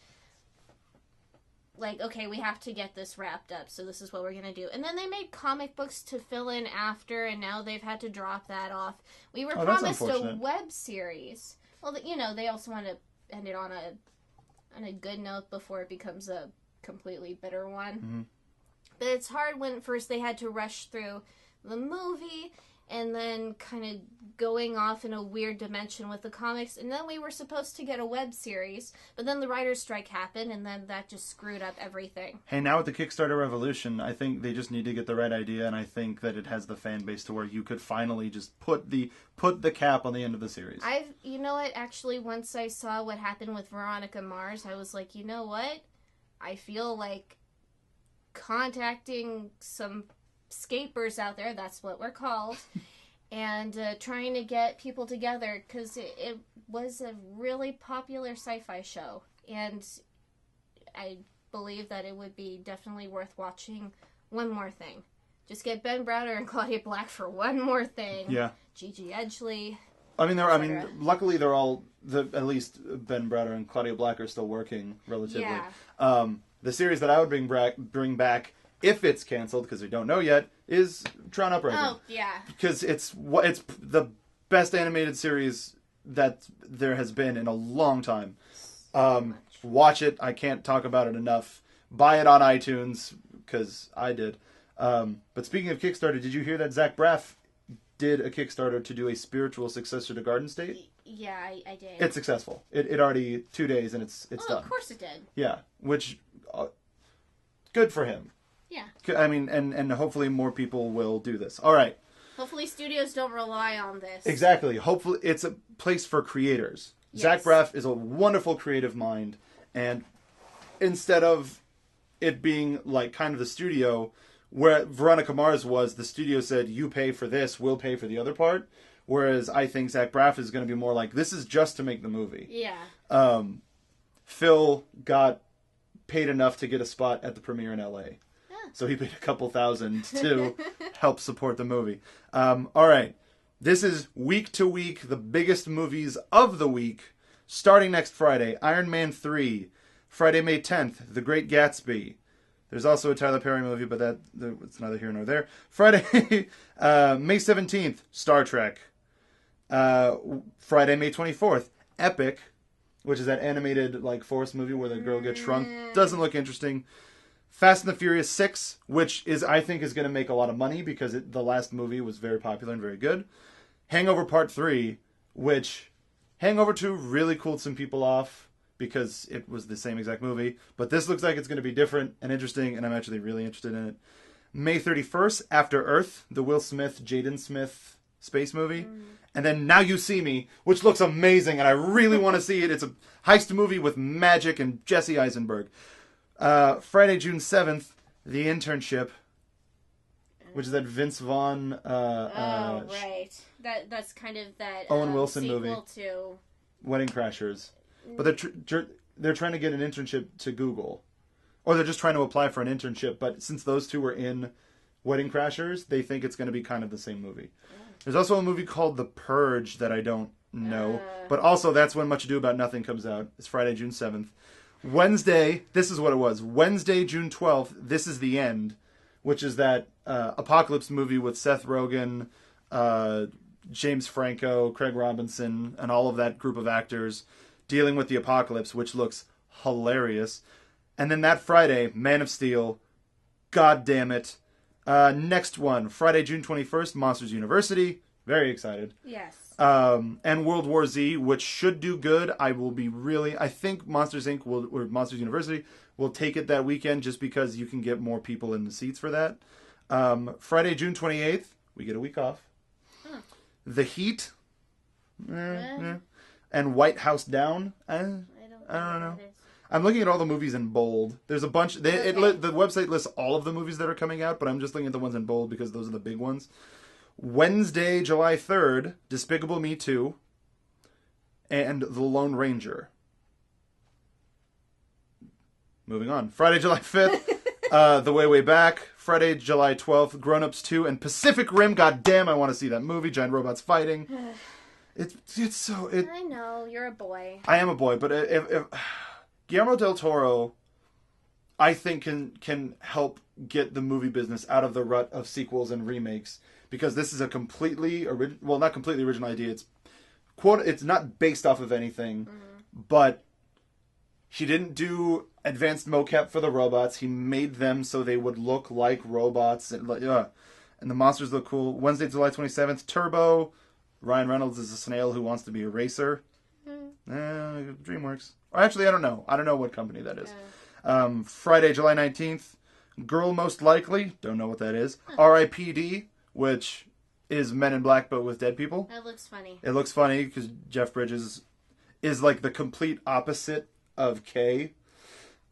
like, okay, we have to get this wrapped up, so this is what we're going to do. And then they made comic books to fill in after, and now they've had to drop that off. We were promised a web series. Well, they also want to end it on a good note before it becomes a completely bitter one. Mm-hmm. But it's hard when first they had to rush through the movie, and then kind of going off in a weird dimension with the comics, and then we were supposed to get a web series, but then the writer's strike happened, and then that just screwed up everything. Hey, now with the Kickstarter revolution, I think they just need to get the right idea, and I think that it has the fan base to where you could finally just put the cap on the end of the series. You know what, actually, once I saw what happened with Veronica Mars, I was like, you know what? I feel like contacting some scapers out there, that's what we're called, and trying to get people together, because it was a really popular sci-fi show, and I believe that it would be definitely worth watching. One more thing. Just get Ben Browder and Claudia Black for one more thing. Yeah. Gigi Edgley. Luckily they're all, at least Ben Browder and Claudia Black are still working relatively. Yeah. The series that I would bring back, if it's canceled, because we don't know yet, is Tron Uprising. Oh, yeah. Because it's the best animated series that there has been in a long time. Watch it. I can't talk about it enough. Buy it on iTunes, because I did. But speaking of Kickstarter, did you hear that Zach Braff did a Kickstarter to do a spiritual successor to Garden State? Yeah, I did. It's successful. It already 2 days and it's done. Of course it did. Yeah, which good for him. Yeah. I mean, and hopefully more people will do this. All right. Hopefully studios don't rely on this. Exactly. Hopefully it's a place for creators. Yes. Zach Braff is a wonderful creative mind, and instead of it being like kind of the studio where Veronica Mars was, the studio said, you pay for this, we'll pay for the other part. Whereas I think Zach Braff is going to be more like, this is just to make the movie. Yeah. Phil got paid enough to get a spot at the premiere in LA. So he paid a couple thousand to help support the movie. All right. This is week to week, the biggest movies of the week. Starting next Friday, Iron Man 3. Friday, May 10th, The Great Gatsby. There's also a Tyler Perry movie, but it's neither here nor there. Friday, May 17th, Star Trek. Friday, May 24th, Epic, which is that animated like forest movie where the girl gets shrunk. Doesn't look interesting. Fast and the Furious 6, which I think is going to make a lot of money because the last movie was very popular and very good. Hangover Part 3, which Hangover 2 really cooled some people off because it was the same exact movie. But this looks like it's going to be different and interesting, and I'm actually really interested in it. May 31st, After Earth, the Will Smith, Jaden Smith space movie. And then Now You See Me, which looks amazing, and I really want to see it. It's a heist movie with magic and Jesse Eisenberg. Friday, June 7th, The Internship, which is that Vince Vaughn... right. That's kind of that Owen Wilson sequel movie. To... Wedding Crashers. But they're trying to get an internship to Google. Or they're just trying to apply for an internship, but since those two were in Wedding Crashers, they think it's going to be kind of the same movie. There's also a movie called The Purge that I don't know. But also, that's when Much Ado About Nothing comes out. It's Friday, June 7th. Wednesday, this is what it was. Wednesday, June 12th, This Is the End, which is that apocalypse movie with Seth Rogen, James Franco, Craig Robinson, and all of that group of actors dealing with the apocalypse, which looks hilarious. And then that Friday, Man of Steel. God damn it. Next one, Friday, June 21st, Monsters University. Very excited. Yes. And World War Z, which should do good. I think Monsters Inc. or Monsters University will take it that weekend just because you can get more people in the seats for that. Friday, June 28th, we get a week off. The Heat. And White House Down. I don't know. I'm looking at all the movies in bold. There's a bunch. The website lists all of the movies that are coming out, but I'm just looking at the ones in bold because those are the big ones. Wednesday, July 3rd, Despicable Me 2, and The Lone Ranger. Moving on. Friday, July 5th, The Way, Way Back. Friday, July 12th, Grown Ups 2, and Pacific Rim. God damn, I want to see that movie. Giant robots fighting. It's so... I know, you're a boy. I am a boy, but if Guillermo del Toro, I think, can help get the movie business out of the rut of sequels and remakes, because this is a completely not completely original idea. It's not based off of anything, but he didn't do advanced mocap for the robots. He made them so they would look like robots, and the monsters look cool. Wednesday, July 27th, Turbo. Ryan Reynolds is a snail who wants to be a racer. DreamWorks. Or actually, I don't know. I don't know what company that is. Friday, July 19th, Girl Most Likely. Don't know what that is. R.I.P.D., which is Men in Black but with dead people. That looks funny. It looks funny because Jeff Bridges is like the complete opposite of Kay.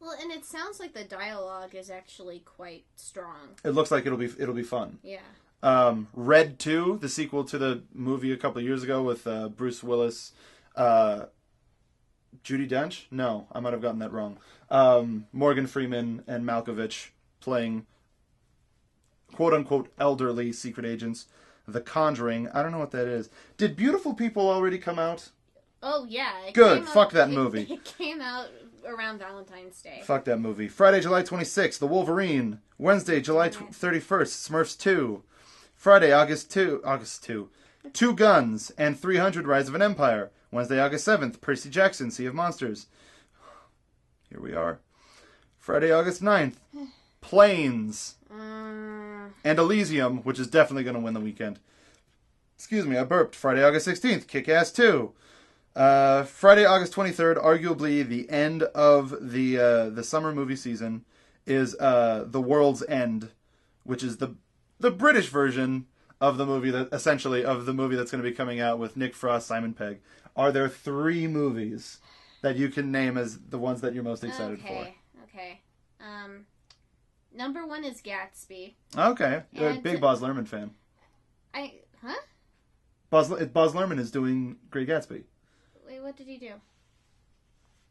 Well, and it sounds like the dialogue is actually quite strong. It looks like it'll be fun. Yeah. Red 2, the sequel to the movie a couple of years ago with Bruce Willis, Judi Dench? No, I might have gotten that wrong. Morgan Freeman and Malkovich playing quote-unquote elderly secret agents. The Conjuring, I don't know what that is. Did Beautiful People already come out? Oh, yeah. Good, fuck that movie. It came out around Valentine's Day. Fuck that movie. Friday, July 26th, The Wolverine. Wednesday, July 31st, Smurfs 2. Friday, August 2. Two Guns and 300 Rise of an Empire. Wednesday, August 7th, Percy Jackson, Sea of Monsters. Here we are. Friday, August 9th, Planes. And Elysium, which is definitely going to win the weekend. Excuse me, I burped. Friday, August 16th, Kick-Ass 2. Friday, August 23rd, arguably the end of the summer movie season, is The World's End, which is the British version of the movie that's going to be coming out with Nick Frost, Simon Pegg. Are there 3 movies that you can name as the ones that you're most excited for? Okay. Number 1 is Gatsby. Okay. Big Baz Luhrmann fan. Baz Luhrmann is doing Great Gatsby. Wait, what did he do?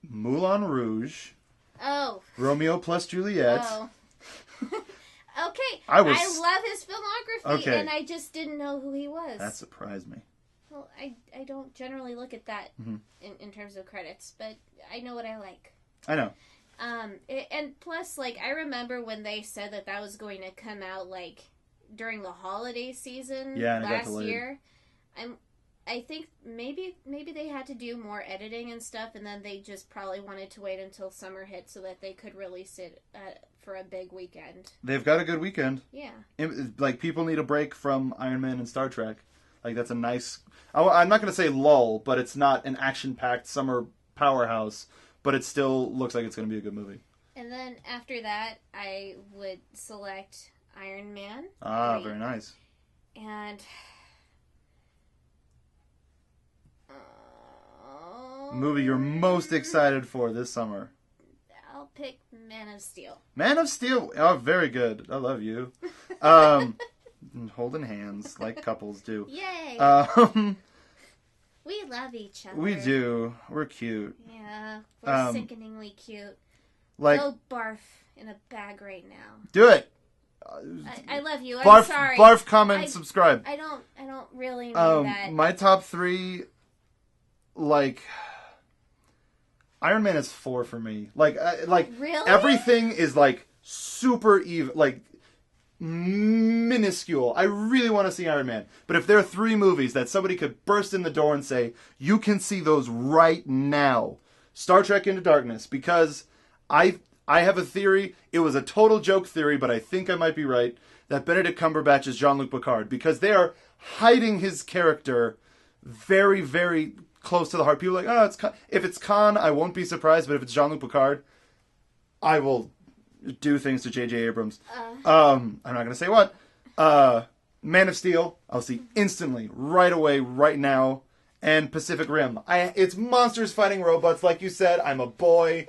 Moulin Rouge. Oh. Romeo plus Juliet. Oh. Okay. I love his filmography, and I just didn't know who he was. That surprised me. Well, I don't generally look at that in terms of credits, but I know what I like. I know. And plus, like, I remember when they said that was going to come out, like, during the holiday season last year. I think maybe they had to do more editing and stuff, and then they just probably wanted to wait until summer hit so that they could release it for a big weekend. They've got a good weekend. Yeah. Like, people need a break from Iron Man and Star Trek. Like, that's a nice... I'm not going to say lull, but it's not an action-packed summer powerhouse, but it still looks like it's going to be a good movie. And then after that, I would select Iron Man. Very nice. And... movie you're most excited for this summer? I'll pick Man of Steel. Man of Steel. Oh, very good. I love you. Holding hands like couples do. Yay! We love each other. We do. We're cute. Yeah, we're sickeningly cute. Like, go barf in a bag right now. Do it. I love you. Barf, I'm sorry. Barf, comment, subscribe. I don't really mean that. My top 3, like, Iron Man is 4 for me. Like really? Everything is like super even, like minuscule. I really want to see Iron Man, but if there are 3 movies that somebody could burst in the door and say, you can see those right now, Star Trek Into Darkness, because I have a theory. It was a total joke theory, but I think I might be right, that Benedict Cumberbatch is Jean-Luc Picard, because they are hiding his character very, very close to the heart. People are like, it's Khan. If it's Khan, I won't be surprised, but if it's Jean-Luc Picard, I will do things to J.J. Abrams. I'm not going to say what. Man of Steel, I'll see instantly, right away, right now. And Pacific Rim. It's monsters fighting robots, like you said. I'm a boy.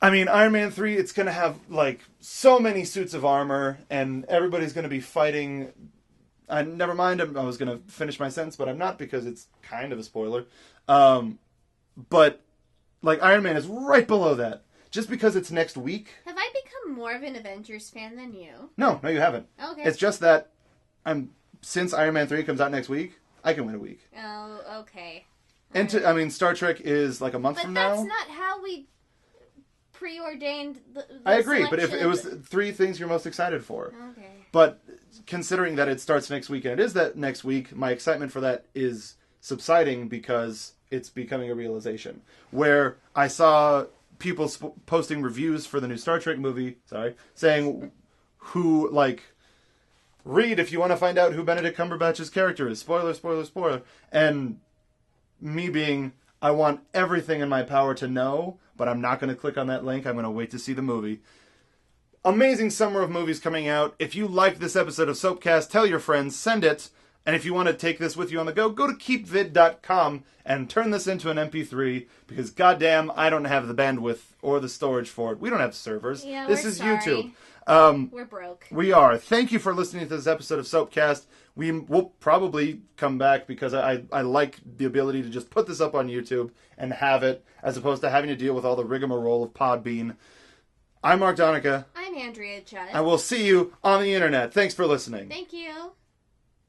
I mean, Iron Man 3, it's going to have, like, so many suits of armor, and everybody's going to be fighting... never mind, I was going to finish my sentence, but I'm not, because it's kind of a spoiler. But, like, Iron Man is right below that. Just because it's next week. Have I become more of an Avengers fan than you? No, you haven't. Okay. It's just that since Iron Man 3 comes out next week, I can win a week. Oh, okay. And Star Trek is like a month from now. But that's not how we preordained the I agree, selection. but if it was 3 things you're most excited for. Okay. But considering that it starts next week, and it is that next week, my excitement for that is subsiding because it's becoming a realization. Where I saw people posting reviews for the new Star Trek movie, saying who, like, Read if you want to find out who Benedict Cumberbatch's character is. Spoiler, spoiler, spoiler. And me being, I want everything in my power to know, but I'm not going to click on that link. I'm going to wait to see the movie. Amazing summer of movies coming out. If you liked this episode of SoapCast, tell your friends, send it. And if you want to take this with you on the go to keepvid.com and turn this into an MP3, because goddamn, I don't have the bandwidth or the storage for it. We don't have servers. Yeah, this we're is sorry. YouTube. We're broke. We are. Thank you for listening to this episode of SoapCast. We will probably come back because I like the ability to just put this up on YouTube and have it, as opposed to having to deal with all the rigmarole of Podbean. I'm Mark Donica. I'm Andrea Judd. And we'll see you on the internet. Thanks for listening. Thank you.